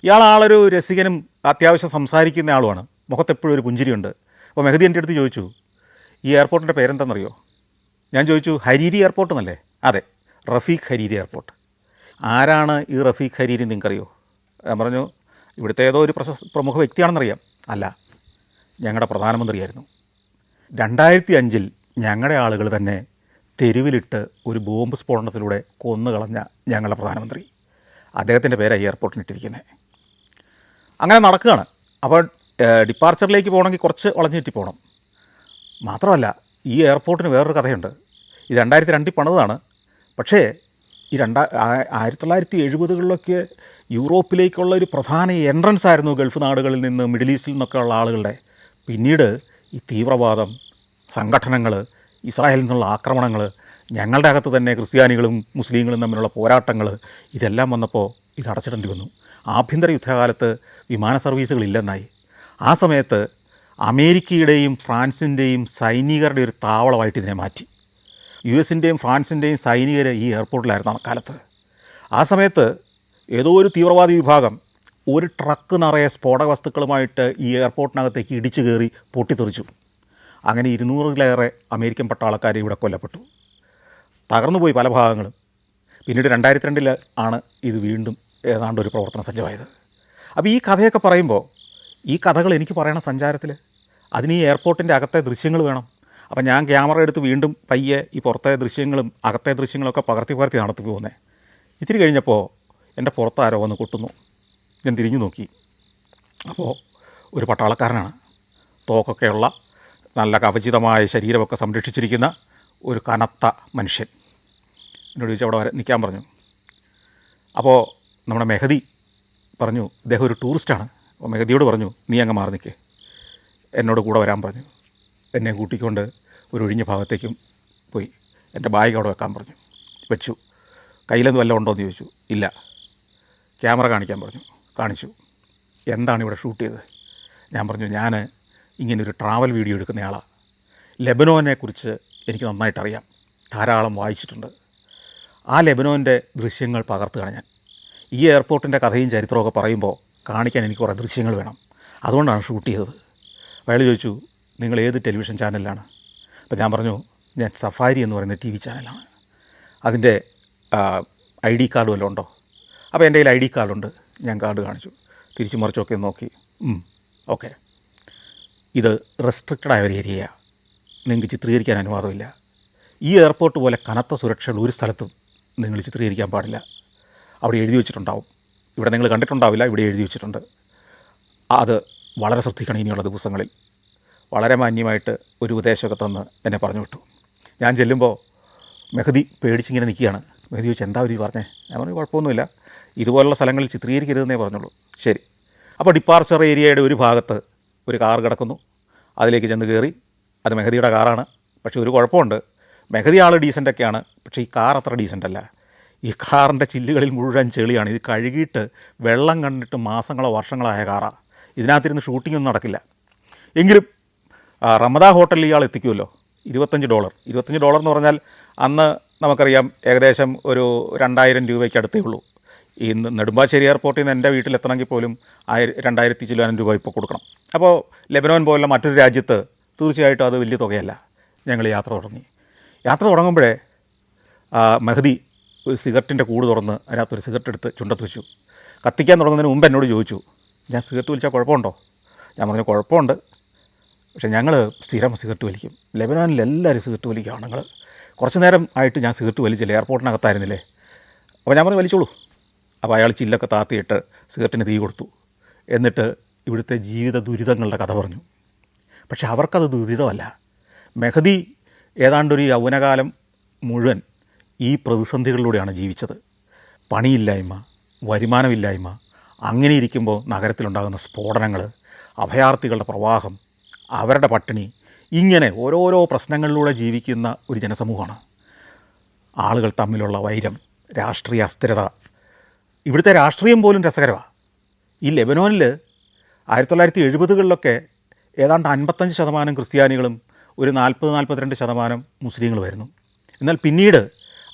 A: ഇയാൾ ആളൊരു രസികനും അത്യാവശ്യം സംസാരിക്കുന്ന ആളുമാണ്, മുഖത്തെപ്പോഴും ഒരു പുഞ്ചിരിയുണ്ട്. അപ്പോൾ മെഹദി എൻ്റെ അടുത്ത് ചോദിച്ചു ഈ എയർപോർട്ടിൻ്റെ പേരെന്താണെന്നറിയോ? ഞാൻ ചോദിച്ചു ഹരീരി എയർപോർട്ട് എന്നല്ലേ? അതെ, റഫീഖ് ഹരീരി എയർപോർട്ട്. ആരാണ് ഈ റഫീഖ് ഹരീരി നിങ്ങൾക്കറിയോ? ഞാൻ പറഞ്ഞു ഇവിടുത്തെ ഏതോ ഒരു പ്രമുഖ വ്യക്തിയാണെന്നറിയാം. അല്ല, ഞങ്ങളുടെ പ്രധാനമന്ത്രിയായിരുന്നു. 2005 ഞങ്ങളുടെ ആളുകൾ തന്നെ തെരുവിലിട്ട് ഒരു ബോംബ് സ്ഫോടനത്തിലൂടെ കൊന്നുകളഞ്ഞ ഞങ്ങളുടെ പ്രധാനമന്ത്രി. അദ്ദേഹത്തിൻ്റെ പേരാണ് ഈ എയർപോർട്ടിനിട്ടിരിക്കുന്നത്. അങ്ങനെ നടക്കുകയാണ്. അപ്പോൾ ഡിപ്പാർച്ചറിലേക്ക് പോകണമെങ്കിൽ കുറച്ച് വളഞ്ഞുചുറ്റി പോകണം. മാത്രമല്ല ഈ എയർപോർട്ടിന് വേറൊരു കഥയുണ്ട്. ഇത് 2002 പണിതാണ്. പക്ഷേ ഈ 1970-കളിലൊക്കെ യൂറോപ്പിലേക്കുള്ള ഒരു പ്രധാന എൻട്രൻസ് ആയിരുന്നു ഗൾഫ് നാടുകളിൽ നിന്ന്, മിഡിൽ ഈസ്റ്റിൽ നിന്നൊക്കെ ഉള്ള ആളുകളുടെ. പിന്നീട് ഈ തീവ്രവാദം, സംഘടനകൾ, ഇസ്രായേലിൽ നിന്നുള്ള ആക്രമണങ്ങൾ, ഞങ്ങളുടെ അകത്ത് തന്നെ ക്രിസ്ത്യാനികളും മുസ്ലിങ്ങളും തമ്മിലുള്ള പോരാട്ടങ്ങൾ, ഇതെല്ലാം വന്നപ്പോൾ ഇത് അടച്ചിടേണ്ടി വന്നു. ആഭ്യന്തര യുദ്ധകാലത്ത് വിമാന സർവീസുകളില്ലെന്നായി. ആ സമയത്ത് അമേരിക്കയുടെയും ഫ്രാൻസിൻ്റെയും സൈനികരുടെ ഒരു താവളമായിട്ട് ഇതിനെ മാറ്റി. US-ൻ്റെയും ഫ്രാൻസിൻ്റെയും സൈനികർ ഈ എയർപോർട്ടിലായിരുന്നു അക്കാലത്ത്. ആ സമയത്ത് ഏതോ ഒരു തീവ്രവാദി വിഭാഗം ഒരു ട്രക്ക് നിറയെ സ്ഫോടക വസ്തുക്കളുമായിട്ട് ഈ എയർപോർട്ടിനകത്തേക്ക് ഇടിച്ചു കയറി പൊട്ടിത്തെറിച്ചു. അങ്ങനെ 200-ലേറെ അമേരിക്കൻ പട്ടാളക്കാർ ഇവിടെ കൊല്ലപ്പെട്ടു. തകർന്നുപോയി പല ഭാഗങ്ങളും. പിന്നീട് 2002 ആണ് ഇത് വീണ്ടും ഏതാണ്ട് ഒരു പ്രവർത്തന സജ്ജമായത്. അപ്പോൾ ഈ കഥയൊക്കെ പറയുമ്പോൾ ഈ കഥകൾ എനിക്ക് പറയണം സഞ്ചാരത്തിൽ, അതിന് ഈ എയർപോർട്ടിൻ്റെ അകത്തെ ദൃശ്യങ്ങൾ വേണം. അപ്പോൾ ഞാൻ ക്യാമറ എടുത്ത് വീണ്ടും പയ്യെ ഈ പുറത്തെ ദൃശ്യങ്ങളും അകത്തെ ദൃശ്യങ്ങളൊക്കെ പകർത്തി നടത്തി പോകുന്നത്. ഇത്തിരി കഴിഞ്ഞപ്പോൾ എൻ്റെ പുറത്താരോ വന്ന് കൊട്ടുന്നു. ഞാൻ തിരിഞ്ഞു നോക്കി. അപ്പോൾ ഒരു പട്ടാളക്കാരനാണ്, തോക്കൊക്കെയുള്ള നല്ല കവചിതമായ ശരീരമൊക്കെ സംരക്ഷിച്ചിരിക്കുന്ന ഒരു കനത്ത മനുഷ്യൻ. എന്നോട് ചോദിച്ചാൽ അവിടെ നിൽക്കാൻ പറഞ്ഞു. അപ്പോൾ നമ്മുടെ മെഹദി പറഞ്ഞു ഇദ്ദേഹം ഒരു ടൂറിസ്റ്റാണ്. അപ്പോൾ മെഹദിയോട് പറഞ്ഞു നീ അങ്ങ് മാറി നിൽക്കേ, എന്നോട് കൂടെ വരാൻ പറഞ്ഞു. എന്നെ കൂട്ടിക്കൊണ്ട് ഒരു ഒഴിഞ്ഞ ഭാഗത്തേക്കും പോയി. എൻ്റെ ബാഗ് അവിടെ വെക്കാൻ പറഞ്ഞു. വെച്ചു. കയ്യിലൊന്നും വല്ലതും ഉണ്ടോ എന്ന് ചോദിച്ചു. ഇല്ല. ക്യാമറ കാണിക്കാൻ പറഞ്ഞു. കാണിച്ചു. എന്താണ് ഇവിടെ ഷൂട്ട് ചെയ്തത്? ഞാൻ പറഞ്ഞു ഞാൻ ഇങ്ങനൊരു ട്രാവൽ വീഡിയോ എടുക്കുന്നയാളാണ്. ലെബനോനെക്കുറിച്ച് എനിക്ക് നന്നായിട്ടറിയാം, ധാരാളം വായിച്ചിട്ടുണ്ട്. ആ ലെബനോൻ്റെ ദൃശ്യങ്ങൾ പകർത്തുകയാണ് ഞാൻ. ഈ എയർപോർട്ടിൻ്റെ കഥയും ചരിത്രമൊക്കെ പറയുമ്പോൾ കാണിക്കാൻ എനിക്ക് കുറേ ദൃശ്യങ്ങൾ വേണം, അതുകൊണ്ടാണ് ഷൂട്ട് ചെയ്തത്. അയാൾ ചോദിച്ചു നിങ്ങൾ ഏത് ടെലിവിഷൻ ചാനലിലാണ്? അപ്പോൾ ഞാൻ പറഞ്ഞു ഞാൻ സഫാരി എന്ന് പറയുന്ന TV ചാനലാണ്. അതിൻ്റെ ID കാർഡ് വല്ലതും ഉണ്ടോ? അപ്പോൾ എൻ്റെ കയ്യിൽ ID കാർഡുണ്ട്. ഞാൻ കാർഡ് കാണിച്ചു. തിരിച്ചു മറിച്ചൊക്കെ നോക്കി. ഓക്കെ, ഇത് റെസ്ട്രിക്റ്റഡ് ആയ ഒരു ഏരിയയാണ്, നിങ്ങൾക്ക് ചിത്രീകരിക്കാൻ അനുവാദമില്ല. ഈ എയർപോർട്ട് പോലെ കനത്ത സുരക്ഷയുള്ള ഒരു സ്ഥലത്തും നിങ്ങൾ ചിത്രീകരിക്കാൻ പാടില്ല. അവിടെ എഴുതി വെച്ചിട്ടുണ്ടാവും, ഇവിടെ നിങ്ങൾ കണ്ടിട്ടുണ്ടാവില്ല, ഇവിടെ എഴുതി വെച്ചിട്ടുണ്ട്. അത് വളരെ ശ്രദ്ധിക്കണം ഇനിയുള്ള ദിവസങ്ങളിൽ. വളരെ മാന്യമായിട്ട് ഒരു ഉപദേശമൊക്കെ തന്ന് എന്നെ പറഞ്ഞു വിട്ടു. ഞാൻ ചെല്ലുമ്പോൾ മെഹദി പേടിച്ചിങ്ങനെ നിൽക്കുകയാണ്. മെഹദി ചോദിച്ചു എന്താ ഒരു പറഞ്ഞേ? ഞാൻ പറഞ്ഞു കുഴപ്പമൊന്നുമില്ല, ഇതുപോലുള്ള സ്ഥലങ്ങളിൽ ചിത്രീകരിക്കരുതെന്നേ പറഞ്ഞുള്ളൂ. ശരി. അപ്പോൾ ഡിപ്പാർച്ചർ ഏരിയയുടെ ഒരു ഭാഗത്ത് ഒരു കാർ കിടക്കുന്നു. അതിലേക്ക് ചെന്ന് കയറി. അത് മെഹദിയുടെ കാറാണ്. പക്ഷേ ഒരു കുഴപ്പമുണ്ട്, മെഹദി ആൾ ഡീസൻ്റൊക്കെയാണ്, പക്ഷേ ഈ കാർ അത്ര ഡീസൻ്റല്ല. ഈ കാറിൻ്റെ ചില്ലുകളിൽ മുഴുവൻ ചെളിയാണ്. ഇത് കഴുകിയിട്ട് വെള്ളം കണ്ടിട്ട് മാസങ്ങളോ വർഷങ്ങളായ കാറാണ്. ഇതിനകത്തിരുന്ന് ഷൂട്ടിങ്ങൊന്നും നടക്കില്ല. എങ്കിലും റമദ ഹോട്ടലിൽ ഇയാൾ എത്തിക്കുമല്ലോ. $25. $25 എന്ന് പറഞ്ഞാൽ അന്ന് നമുക്കറിയാം ഏകദേശം ഒരു 2000 രൂപയ്ക്ക് അടുത്തേ ഉള്ളൂ. ഈ നെടുമ്പാശ്ശേരി എയർപോർട്ടിൽ നിന്ന് എൻ്റെ വീട്ടിലെത്തണമെങ്കിൽ പോലും 2000 ചില്ലാനം രൂപ ഇപ്പോൾ കൊടുക്കണം. അപ്പോൾ ലെബനോൻ പോലുള്ള മറ്റൊരു രാജ്യത്ത് തീർച്ചയായിട്ടും അത് വലിയ തുകയല്ല. ഞങ്ങൾ യാത്ര തുടങ്ങി. യാത്ര തുടങ്ങുമ്പോഴേ മെഹദി ഒരു സിഗരറ്റിൻ്റെ കൂട് തുറന്ന് അതിനകത്തൊരു സിഗരറ്റ് എടുത്ത് ചുണ്ടത്ത് വെച്ചു. കത്തിക്കാൻ തുടങ്ങുന്നതിന് മുമ്പ് എന്നോട് ചോദിച്ചു, ഞാൻ സിഗരറ്റ് വലിച്ചാൽ കുഴപ്പമുണ്ടോ? ഞാൻ പറഞ്ഞു, കുഴപ്പമുണ്ട്, പക്ഷേ ഞങ്ങൾ സ്ഥിരം സിഗരറ്റ് വലിക്കും. ലെബനാനിൽ എല്ലാവരും സിഗരറ്റ് വലിക്കുക ആണുങ്ങൾ. കുറച്ച് നേരം ആയിട്ട് ഞാൻ സിഗരറ്റ് വലിച്ചില്ല, എയർപോർട്ടിനകത്തായിരുന്നില്ലേ. അപ്പോൾ ഞാൻ പറഞ്ഞു, വലിച്ചോളൂ. അപ്പോൾ അയാൾ ചില്ലൊക്കെ താത്തിയിട്ട് സിഗരറ്റിന് തീ കൊടുത്തു. എന്നിട്ട് ഇവിടുത്തെ ജീവിത ദുരിതങ്ങളുടെ കഥ പറഞ്ഞു. പക്ഷെ അവർക്കത് ദുരിതമല്ല. മെഹദി ഏതാണ്ടൊരു യൗവനകാലം മുഴുവൻ ഈ പ്രതിസന്ധികളിലൂടെയാണ് ജീവിച്ചത്. പണിയില്ലായ്മ, വരുമാനമില്ലായ്മ, അങ്ങനെ ഇരിക്കുമ്പോൾ നഗരത്തിലുണ്ടാകുന്ന സ്ഫോടനങ്ങൾ, അഭയാർത്ഥികളുടെ പ്രവാഹം, അവരുടെ പട്ടിണി, ഇങ്ങനെ ഓരോരോ പ്രശ്നങ്ങളിലൂടെ ജീവിക്കുന്ന ഒരു ജനസമൂഹമാണ്. ആളുകൾ തമ്മിലുള്ള വൈരം, രാഷ്ട്രീയ അസ്ഥിരത, ഇവിടുത്തെ രാഷ്ട്രീയം പോലും രസകരമാണ്. ഈ ലെബനോനിൽ 1970-കളിലൊക്കെ ഏതാണ്ട് 55% ക്രിസ്ത്യാനികളും ഒരു 40-42% മുസ്ലിങ്ങളുമായിരുന്നു. എന്നാൽ പിന്നീട്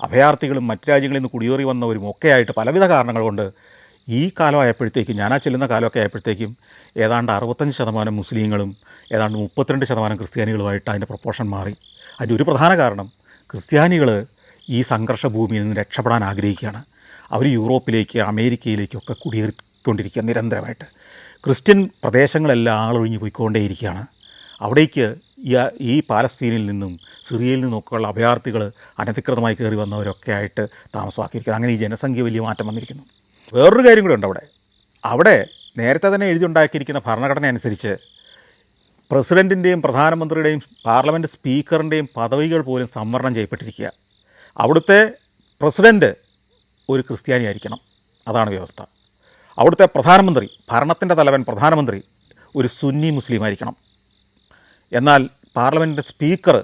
A: അഭയാർത്ഥികളും മറ്റ് രാജ്യങ്ങളിൽ നിന്ന് കുടിയേറി വന്നവരും ഒക്കെയായിട്ട് പലവിധ കാരണങ്ങൾ കൊണ്ട് ഈ കാലമായപ്പോഴത്തേക്കും, ഞാനാ ചെല്ലുന്ന കാലമൊക്കെ ആയപ്പോഴത്തേക്കും ഏതാണ്ട് 65% മുസ്ലിങ്ങളും ഏതാണ്ട് 32% ക്രിസ്ത്യാനികളുമായിട്ട് അതിൻ്റെ പ്രൊപ്പോർഷൻ മാറി. അതിൻ്റെ ഒരു പ്രധാന കാരണം ക്രിസ്ത്യാനികൾ ഈ സംഘർഷ ഭൂമിയിൽ നിന്ന് രക്ഷപ്പെടാൻ ആഗ്രഹിക്കുകയാണ്. അവർ യൂറോപ്പിലേക്ക്, അമേരിക്കയിലേക്കൊക്കെ കുടിയേറിക്കൊണ്ടിരിക്കുക നിരന്തരമായിട്ട്. ക്രിസ്ത്യൻ പ്രദേശങ്ങളെല്ലാം ആളൊഴിഞ്ഞ് പോയിക്കൊണ്ടേയിരിക്കുകയാണ്. അവിടേക്ക് ഈ പാലസ്തീനിൽ നിന്നും സിറിയയിൽ നിന്നൊക്കെയുള്ള അഭയാർത്ഥികൾ അനധികൃതമായി കയറി വന്നവരൊക്കെ ആയിട്ട് താമസമാക്കിയിരിക്കുന്നത്. അങ്ങനെ ഈ ജനസംഖ്യ വലിയ മാറ്റം വന്നിരിക്കുന്നു. വേറൊരു കാര്യം കൂടെ ഉണ്ട്. അവിടെ നേരത്തെ തന്നെ എഴുതിയുണ്ടാക്കിയിരിക്കുന്ന ഭരണഘടന അനുസരിച്ച് പ്രസിഡൻറ്റിൻ്റെയും പ്രധാനമന്ത്രിയുടെയും പാർലമെൻറ്റ് സ്പീക്കറിൻ്റെയും പദവികൾ പോലും സംവരണം ചെയ്യപ്പെട്ടിരിക്കുക. അവിടുത്തെ പ്രസിഡൻറ്റ് ഒരു ക്രിസ്ത്യാനിയായിരിക്കണം, അതാണ് വ്യവസ്ഥ. അവിടുത്തെ പ്രധാനമന്ത്രി, ഭരണത്തിൻ്റെ തലവൻ പ്രധാനമന്ത്രി ഒരു സുന്നി മുസ്ലിം ആയിരിക്കണം. എന്നാൽ പാർലമെൻറ്റിൻ്റെ സ്പീക്കർ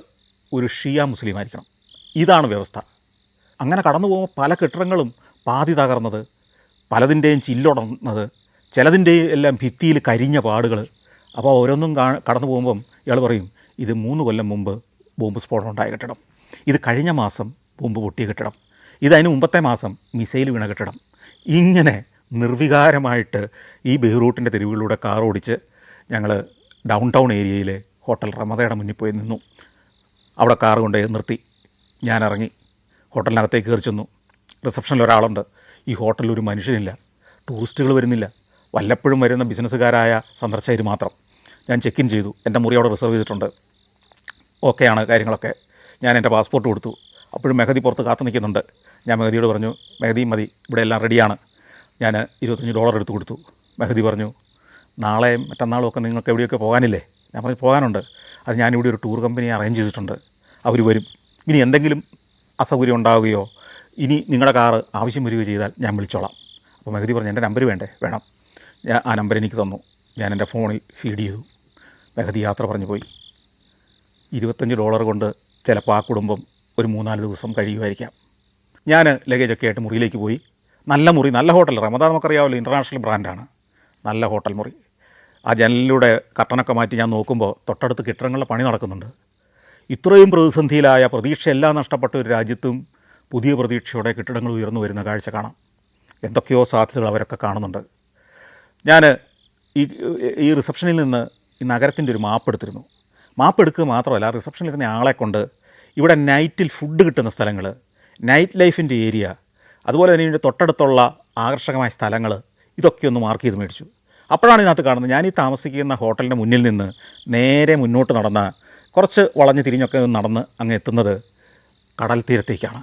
A: ഒരു ഷിയ മുസ്ലിം ആയിരിക്കണം. ഇതാണ് വ്യവസ്ഥ. അങ്ങനെ കടന്നു പോകുമ്പോൾ പല കെട്ടിടങ്ങളും പാതി തകർന്നത്, പലതിൻ്റെയും ചില്ലുടർന്നത്, ചിലതിൻ്റെയും എല്ലാം ഭിത്തിയിൽ കരിഞ്ഞ പാടുകൾ. അപ്പോൾ ഓരോന്നും കടന്നു പോകുമ്പം ഇയാൾ പറയും, ഇത് 3 കൊല്ലം മുമ്പ് ബോംബ് സ്ഫോടനം ഉണ്ടായ കെട്ടിടം, ഇത് കഴിഞ്ഞ മാസം ബോംബ് പൊട്ടിയ കെട്ടിടം, ഇതതിന് മുമ്പത്തെ മാസം മിസൈൽ വീണ കെട്ടിടം. ഇങ്ങനെ നിർവികാരമായിട്ട് ഈ ബെയ്റൂട്ടിൻ്റെ തെരുവുകളിലൂടെ കാർ ഓടിച്ച് ഞങ്ങൾ ഡൗൺ ടൗൺ ഏരിയയിലെ ഹോട്ടൽ റമദയുടെ മുന്നിൽ പോയി നിന്നു. അവിടെ കാർ കൊണ്ട് നിർത്തി. ഞാൻ ഇറങ്ങി ഹോട്ടലിനകത്തേക്ക് കയറി ചെന്നു. റിസപ്ഷനിൽ ഒരാളുണ്ട്. ഈ ഹോട്ടലിൽ ഒരു മനുഷ്യനില്ല, ടൂറിസ്റ്റുകൾ വരുന്നില്ല, വല്ലപ്പോഴും വരുന്ന ബിസിനസ്സുകാരായ സന്ദർശകർ മാത്രം. ഞാൻ ചെക്ക് ഇൻ ചെയ്തു. എൻ്റെ മുറി അവിടെ റിസർവ് ചെയ്തിട്ടുണ്ട്. ഓക്കെയാണ് കാര്യങ്ങളൊക്കെ. ഞാൻ എൻ്റെ പാസ്പോർട്ട് കൊടുത്തു. അപ്പോഴും മെഹദി പുറത്ത് കാത്തു നിൽക്കുന്നുണ്ട്. ഞാൻ മെഹദിയോട് പറഞ്ഞു, മെഹദി മതി, ഇവിടെ എല്ലാം റെഡിയാണ്. ഞാൻ $25 എടുത്ത് കൊടുത്തു. മെഹദി പറഞ്ഞു, നാളെയും മറ്റന്നാളും ഒക്കെ നിങ്ങൾക്ക് എവിടെയൊക്കെ പോകാനില്ലേ? ഞാൻ പറഞ്ഞു, പോകാനുണ്ട്. അത് ഞാനിവിടെ ഒരു ടൂർ കമ്പനി അറേഞ്ച് ചെയ്തിട്ടുണ്ട്, അവർ വരും. ഇനി എന്തെങ്കിലും അസൗകര്യം ഉണ്ടാവുകയോ ഇനി നിങ്ങളുടെ കാറ് ആവശ്യം വരികയോ ചെയ്താൽ ഞാൻ വിളിച്ചോളാം. അപ്പോൾ മെഹദി പറഞ്ഞു, എൻ്റെ നമ്പർ വേണം. ഞാൻ ആ നമ്പർ എനിക്ക് തന്നു. ഞാൻ എൻ്റെ ഫോണിൽ ഫീഡ് ചെയ്തു. മെഹദി യാത്ര പറഞ്ഞു പോയി. $25 കൊണ്ട് ചിലപ്പോൾ ആ കുടുംബം ഒരു 3-4 ദിവസം കഴിയുമായിരിക്കാം. ഞാൻ ലഗേജൊക്കെ ആയിട്ട് മുറിയിലേക്ക് പോയി. നല്ല മുറി, നല്ല ഹോട്ടൽ. റമദാൻ നമുക്കറിയാമല്ലോ, ഇൻ്റർനാഷണൽ ബ്രാൻഡാണ്. നല്ല ഹോട്ടൽ മുറി. ആ ജനലിലൂടെ കർട്ടനൊക്കെ മാറ്റി ഞാൻ നോക്കുമ്പോൾ തൊട്ടടുത്ത് കെട്ടിടങ്ങളുടെ പണി നടക്കുന്നുണ്ട്. ഇത്രയും പ്രതിസന്ധിയിലായ, പ്രതീക്ഷയെല്ലാം നഷ്ടപ്പെട്ട ഒരു രാജ്യത്തും പുതിയ പ്രതീക്ഷയോടെ കെട്ടിടങ്ങൾ ഉയർന്നു വരുന്ന കാഴ്ച കാണാം. എന്തൊക്കെയോ സാധ്യതകൾ അവരൊക്കെ കാണുന്നുണ്ട്. ഞാൻ ഈ റിസപ്ഷനിൽ നിന്ന് ഈ നഗരത്തിൻ്റെ ഒരു മാപ്പ് എടുത്തിരുന്നു. മാപ്പ് എടുക്കുക മാത്രമല്ല, റിസപ്ഷനിലിരുന്ന ആളെ കൊണ്ട് ഇവിടെ നൈറ്റിൽ ഫുഡ് കിട്ടുന്ന സ്ഥലങ്ങൾ, നൈറ്റ് ലൈഫിൻ്റെ ഏരിയ, അതുപോലെ തന്നെ ഇതിൻ്റെ തൊട്ടടുത്തുള്ള ആകർഷകമായ സ്ഥലങ്ങൾ, ഇതൊക്കെ ഒന്ന് മാർക്ക് ചെയ്ത് മേടിച്ചു. അപ്പോഴാണ് ഇതിനകത്ത് കാണുന്നത്, ഞാൻ ഈ താമസിക്കുന്ന ഹോട്ടലിൻ്റെ മുന്നിൽ നിന്ന് നേരെ മുന്നോട്ട് നടന്ന, കുറച്ച് വളഞ്ഞ് തിരിഞ്ഞൊക്കെ നടന്ന് അങ്ങ് എത്തുന്നത് കടൽ തീരത്തേക്കാണ്,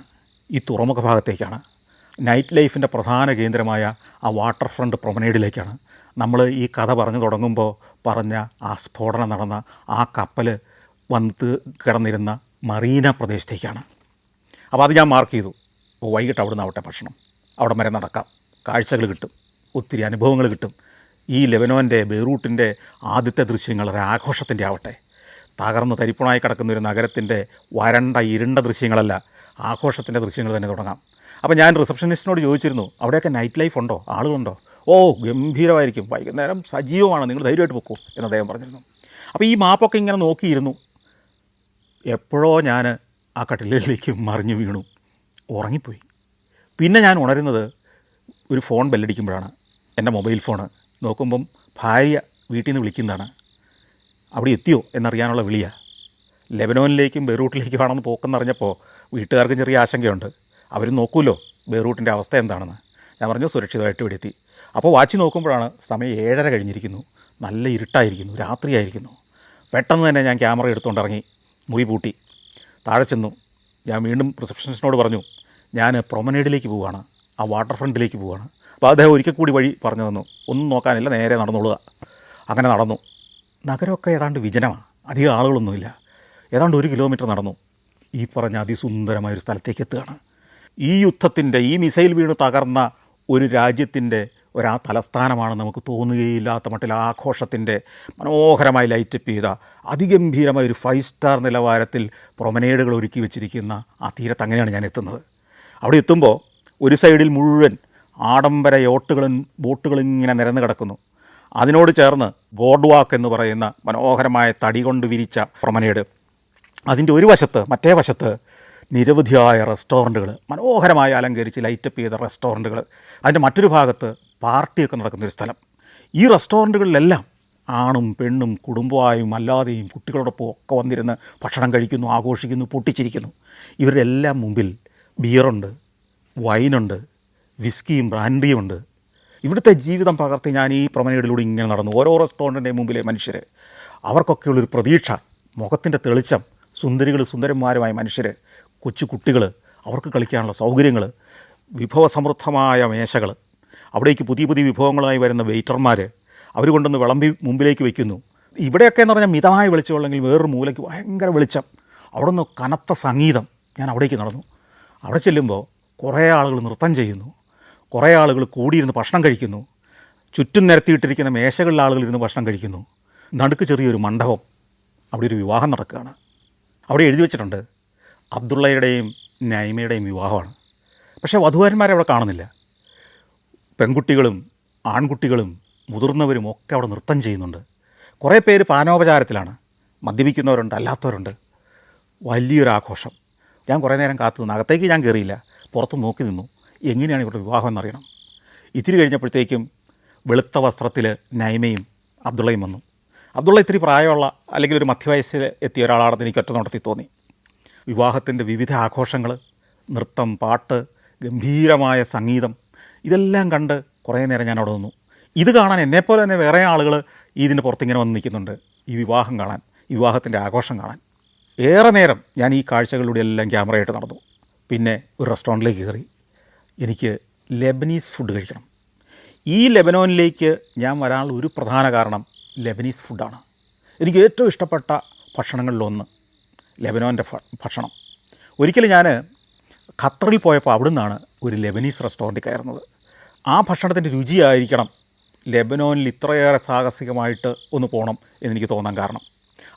A: ഈ തുറമുഖ ഭാഗത്തേക്കാണ്. നൈറ്റ് ലൈഫിൻ്റെ പ്രധാന കേന്ദ്രമായ ആ വാട്ടർ ഫ്രണ്ട് പ്രൊമനേഡിലേക്കാണ്. നമ്മൾ ഈ കഥ പറഞ്ഞു തുടങ്ങുമ്പോൾ പറഞ്ഞ ആ സ്ഫോടനം നടന്ന ആ കപ്പൽ വന്ന് കിടന്നിരുന്ന മറീന പ്രദേശത്തേക്കാണ്. അപ്പോൾ അത് ഞാൻ മാർക്ക് ചെയ്തു. അപ്പോൾ വൈകിട്ട് അവിടെ നിന്ന് ആവട്ടെ ഭക്ഷണം, അവിടെ വരെ നടക്കാം, കാഴ്ചകൾ കിട്ടും, ഒത്തിരി അനുഭവങ്ങൾ കിട്ടും. ഈ ലെബനോൻ്റെ ബെയ്റൂട്ടിൻ്റെ ആദ്യത്തെ ദൃശ്യങ്ങൾ ഒരു ആഘോഷത്തിൻ്റെ ആവട്ടെ. തകർന്ന് തരിപ്പണായി കിടക്കുന്ന ഒരു നഗരത്തിൻ്റെ വരണ്ട ഇരുണ്ട ദൃശ്യങ്ങളല്ല, ആഘോഷത്തിൻ്റെ ദൃശ്യങ്ങൾ തന്നെ തുടങ്ങാം. അപ്പോൾ ഞാൻ റിസപ്ഷനിസ്റ്റിനോട് ചോദിച്ചിരുന്നു, അവിടെയൊക്കെ നൈറ്റ് ലൈഫ് ഉണ്ടോ, ആളുകളുണ്ടോ? ഓ, ഗംഭീരമായിരിക്കും, വൈകുന്നേരം സജീവമാണ്, നിങ്ങൾ ധൈര്യമായിട്ട് പൊക്കൂ എന്ന് അദ്ദേഹം പറഞ്ഞിരുന്നു. അപ്പോൾ ഈ മാപ്പൊക്കെ ഇങ്ങനെ നോക്കിയിരുന്നു. എപ്പോഴോ ഞാൻ ആ കട്ടിലേക്ക് മറിഞ്ഞു വീണു, ഉറങ്ങിപ്പോയി. പിന്നെ ഞാൻ ഉണരുന്നത് ഒരു ഫോൺ ബെല്ലടിക്കുമ്പോഴാണ്. എൻ്റെ മൊബൈൽ ഫോണ് നോക്കുമ്പം ഭാര്യ വീട്ടിൽ നിന്ന് വിളിക്കുന്നതാണ്. അവിടെ എത്തിയോ എന്നറിയാനുള്ള വിളിയാണ്. ലെബനോനിലേക്കും ബെയ്റൂട്ടിലേക്കുമാണെന്ന് പോക്കെന്നറിഞ്ഞപ്പോൾ വീട്ടുകാർക്കും ചെറിയ ആശങ്കയുണ്ട്. അവർ നോക്കുമല്ലോ ബെയ്റൂട്ടിൻ്റെ അവസ്ഥ എന്താണെന്ന്. ഞാൻ പറഞ്ഞു സുരക്ഷിതമായിട്ട് ഇവിടെ എത്തി. അപ്പോൾ വാച്ച് നോക്കുമ്പോഴാണ് സമയം 7:30 കഴിഞ്ഞിരിക്കുന്നു. നല്ല ഇരുട്ടായിരിക്കുന്നു, രാത്രിയായിരിക്കുന്നു. പെട്ടെന്ന് തന്നെ ഞാൻ ക്യാമറ എടുത്തുകൊണ്ട് ഇറങ്ങി മുറി പൂട്ടി താഴെ ചെന്നു. ഞാൻ വീണ്ടും റിസപ്ഷനിസ്റ്റിനോട് പറഞ്ഞു, ഞാൻ പ്രൊമനേഡിലേക്ക് പോവുകയാണ്, ആ വാട്ടർ ഫ്രണ്ടിലേക്ക് പോവുകയാണ്. അപ്പോൾ അദ്ദേഹം ഒരിക്കൽ കൂടി വഴി പറഞ്ഞു തന്നു. ഒന്നും നോക്കാനില്ല, നേരെ നടന്നോളുക. അങ്ങനെ നടന്നു. നഗരമൊക്കെ ഏതാണ്ട് വിജനമാണ്, അധികം ആളുകളൊന്നുമില്ല. ഏതാണ്ട് 1 കിലോമീറ്റർ നടന്നു. ഈ പറഞ്ഞ അതിസുന്ദരമായൊരു സ്ഥലത്തേക്ക് എത്തുകയാണ്. ഈ യുദ്ധത്തിൻ്റെ, ഈ മിസൈൽ വീണ് തകർന്ന ഒരു രാജ്യത്തിൻ്റെ തലസ്ഥാനമാണ് നമുക്ക് തോന്നുകയില്ലാത്ത മട്ടിൽ ആഘോഷത്തിൻ്റെ മനോഹരമായി ലൈറ്റപ്പ് ചെയ്ത അതിഗംഭീരമായ ഒരു 5 സ്റ്റാർ നിലവാരത്തിൽ പ്രൊമനേഡുകൾ ഒരുക്കി വെച്ചിരിക്കുന്ന ആ തീരത്ത് അങ്ങനെയാണ് ഞാൻ എത്തുന്നത്. അവിടെ എത്തുമ്പോൾ ഒരു സൈഡിൽ മുഴുവൻ ആഡംബര യോട്ടുകളും ബോട്ടുകളും ഇങ്ങനെ നിരന്ന് കിടക്കുന്നു. അതിനോട് ചേർന്ന് ബോർഡ് വാക്ക് എന്ന് പറയുന്ന മനോഹരമായ തടി കൊണ്ട് വിരിച്ച പ്രൊമനേഡ്. അതിൻ്റെ ഒരു വശത്ത്, മറ്റേ വശത്ത് നിരവധിയായ റെസ്റ്റോറൻറ്റുകൾ, മനോഹരമായി അലങ്കരിച്ച് ലൈറ്റപ്പ് ചെയ്ത റെസ്റ്റോറൻറ്റുകൾ. അതിൻ്റെ മറ്റൊരു ഭാഗത്ത് പാർട്ടിയൊക്കെ നടക്കുന്നൊരു സ്ഥലം. ഈ റെസ്റ്റോറൻറ്റുകളിലെല്ലാം ആണും പെണ്ണും കുടുംബമായും അല്ലാതെയും കുട്ടികളോടൊപ്പം ഒക്കെ വന്നിരുന്ന് ഭക്ഷണം കഴിക്കുന്നു, ആഘോഷിക്കുന്നു, പൊട്ടിച്ചിരിക്കുന്നു. ഇവരുടെ എല്ലാം മുമ്പിൽ ബിയറുണ്ട്, വൈനുണ്ട്, വിസ്കിയും ബ്രാൻഡിയും ഉണ്ട്. ഇവിടുത്തെ ജീവിതം പകർത്തി ഞാൻ ഈ പ്രൊമനേഡിലൂടെ ഇങ്ങനെ നടന്നു. ഓരോ റെസ്റ്റോറൻറ്റിൻ്റെ മുമ്പിലെ മനുഷ്യർ, അവർക്കൊക്കെയുള്ളൊരു പ്രതീക്ഷ, മുഖത്തിൻ്റെ തെളിച്ചം, സുന്ദരികൾ സുന്ദരന്മാരുമായ മനുഷ്യർ, കൊച്ചു കുട്ടികൾ, അവർക്ക് കളിക്കാനുള്ള സൗകര്യങ്ങൾ, വിഭവസമൃദ്ധമായ മേശകൾ, അവിടേക്ക് പുതിയ പുതിയ വിഭവങ്ങളായി വരുന്ന വെയിറ്റർമാർ, അവർ കൊണ്ടുവന്ന് വിളമ്പി മുമ്പിലേക്ക് വയ്ക്കുന്നു. ഇവിടെയൊക്കെ എന്ന് പറഞ്ഞാൽ മിതമായ വെളിച്ചമുള്ളെങ്കിൽ വേറൊരു മൂലയ്ക്ക് ഭയങ്കര വെളിച്ചം, അവിടെ നിന്ന് കനത്ത സംഗീതം. ഞാൻ അവിടേക്ക് നടന്നു. അവിടെ ചെല്ലുമ്പോൾ കുറേ ആളുകൾ നൃത്തം ചെയ്യുന്നു, കുറേ ആളുകൾ കൂടിയിരുന്ന് ഭക്ഷണം കഴിക്കുന്നു. ചുറ്റും നിരത്തിയിട്ടിരിക്കുന്ന മേശകളിൽ ആളുകൾ ഇരുന്ന് ഭക്ഷണം കഴിക്കുന്നു. നടുക്ക് ചെറിയൊരു മണ്ഡപം, അവിടെ ഒരു വിവാഹം നടക്കുകയാണ്. അവിടെ എഴുതി വെച്ചിട്ടുണ്ട് അബ്ദുള്ളയുടെയും നൈമയുടെയും വിവാഹമാണ്. പക്ഷേ വധുവരന്മാരെ അവിടെ കാണുന്നില്ല. പെൺകുട്ടികളും ആൺകുട്ടികളും മുതിർന്നവരും ഒക്കെ അവിടെ നൃത്തം ചെയ്യുന്നുണ്ട്. കുറേ പേര് പാനോപചാരത്തിലാണ്, മദ്യപിക്കുന്നവരുണ്ട്, അല്ലാത്തവരുണ്ട്. വലിയൊരു ആഘോഷം. ഞാൻ കുറേ നേരം കാത്തു നിന്നു. അകത്തേക്ക് ഞാൻ കയറിയില്ല, പുറത്ത് നോക്കി നിന്നു. എങ്ങനെയാണ് ഇവരുടെ വിവാഹം എന്നറിയണം. ഇത്തിരി കഴിഞ്ഞപ്പോഴത്തേക്കും വെളുത്ത വസ്ത്രത്തിൽ നൈമയും അബ്ദുള്ളയും വന്നു. അബ്ദുള്ള ഇത്തിരി പ്രായമുള്ള, അല്ലെങ്കിൽ ഒരു മധ്യവയസ്സിൽ എത്തിയ ഒരാളാണെന്ന് എനിക്ക് ഒറ്റ നോട്ടത്തിൽ തോന്നി. വിവാഹത്തിൻ്റെ വിവിധ ആഘോഷങ്ങൾ, നൃത്തം, പാട്ട്, ഗംഭീരമായ സംഗീതം, ഇതെല്ലാം കണ്ട് കുറേ നേരം ഞാൻ അവിടെ നിന്നു. ഇത് കാണാൻ എന്നെപ്പോലെ തന്നെ വേറെ ആളുകൾ ഇതിൻ്റെ പുറത്തിങ്ങനെ വന്ന് നിൽക്കുന്നുണ്ട്, ഈ വിവാഹം കാണാൻ, ഈ വിവാഹത്തിൻ്റെ ആഘോഷം കാണാൻ. ഏറെ നേരം ഞാൻ ഈ കാഴ്ചകളിലൂടെ എല്ലാം ക്യാമറയായിട്ട് നടന്നു. പിന്നെ ഒരു റെസ്റ്റോറൻറ്റിലേക്ക് കയറി. എനിക്ക് ലെബനീസ് ഫുഡ് കഴിക്കണം. ഈ ലെബനോനിലേക്ക് ഞാൻ വരാനുള്ള ഒരു പ്രധാന കാരണം ലെബനീസ് ഫുഡാണ്. എനിക്ക് ഏറ്റവും ഇഷ്ടപ്പെട്ട ഭക്ഷണങ്ങളിലൊന്ന് ലെബനോൻ്റെ ഭക്ഷണം. ഒരിക്കലും ഞാൻ ഖത്തറിൽ പോയപ്പോൾ അവിടെ നിന്നാണ് ഒരു ലെബനീസ് റെസ്റ്റോറൻറ്റിൽ കയറുന്നത്. ആ ഭക്ഷണത്തിൻ്റെ രുചിയായിരിക്കണം ലെബനോനിൽ ഇത്രയേറെ സാഹസികമായിട്ട് ഒന്ന് പോകണം എന്നെനിക്ക് തോന്നാൻ കാരണം.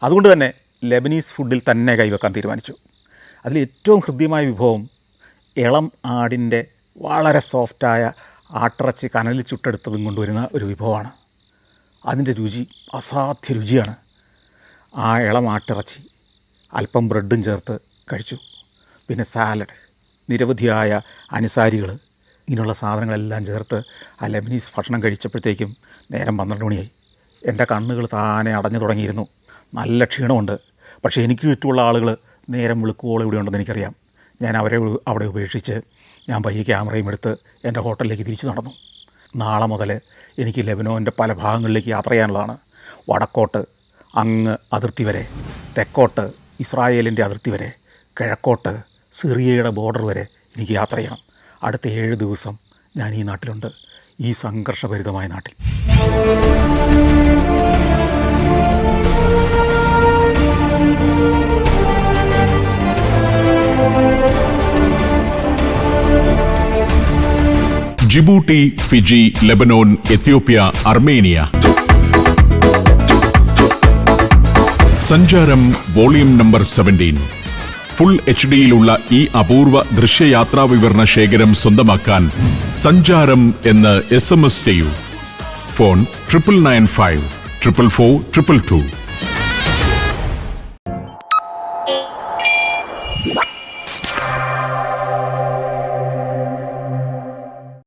A: അതുകൊണ്ട് തന്നെ ലെബനീസ് ഫുഡിൽ തന്നെ കൈവെക്കാൻ തീരുമാനിച്ചു. അതിൽ ഏറ്റവും ഹൃദ്യമായ വിഭവം ഇളം ആടിൻ്റെ വളരെ സോഫ്റ്റായ ആട്ടിറച്ചി കനലിൽ ചുട്ടെടുത്തതും കൊണ്ടുവരുന്ന ഒരു വിഭവമാണ്. അതിൻ്റെ രുചി അസാധ്യ രുചിയാണ്. ആ ഇളം ആട്ടിറച്ചി അല്പം ബ്രെഡും ചേർത്ത് കഴിച്ചു. പിന്നെ സാലഡ്, നിരവധിയായ അനുസാരികൾ, ഇങ്ങനെയുള്ള സാധനങ്ങളെല്ലാം ചേർത്ത് ആ ലെബനീസ് ഭക്ഷണം കഴിച്ചപ്പോഴത്തേക്കും നേരം 12 മണിയായി. എൻ്റെ കണ്ണുകൾ താനെ അടഞ്ഞു തുടങ്ങിയിരുന്നു. നല്ല ക്ഷീണമുണ്ട്. പക്ഷേ എനിക്ക് ചുറ്റുമുള്ള ആളുകൾ നേരം വെളുക്കുവോളം ഇവിടെ ഉണ്ടെന്ന് എനിക്കറിയാം. ഞാൻ അവരെ അവിടെ ഉപേക്ഷിച്ച് ഞാൻ പയ്യെ ക്യാമറയും എടുത്ത് എൻ്റെ ഹോട്ടലിലേക്ക് തിരിച്ചു നടന്നു. നാളെ മുതൽ എനിക്ക് ലെബനോൻ്റെ പല ഭാഗങ്ങളിലേക്ക് യാത്ര ചെയ്യാനുള്ളതാണ്. വടക്കോട്ട് അങ്ങ് അതിർത്തി വരെ, തെക്കോട്ട് ഇസ്രായേലിൻ്റെ അതിർത്തി വരെ, കിഴക്കോട്ട് സിറിയയുടെ ബോർഡർ വരെ എനിക്ക് യാത്ര ചെയ്യണം. അടുത്ത 7 ദിവസം ഞാൻ ഈ നാട്ടിലുണ്ട്, ഈ സംഘർഷഭരിതമായ നാട്ടിൽ.
B: Djibouti, Fiji, Lebanon, Ethiopia, Armenia. സഞ്ചാരം വോളിയം നമ്പർ 17. ഫുൾ HD-യിലുള്ള ഈ അപൂർവ ദൃശ്യയാത്രാ വിവരണ ശേഖരം സ്വന്തമാക്കാൻ സഞ്ചാരം എന്ന് SMS ചെയ്യൂ. ഫോൺ 9995 444 222.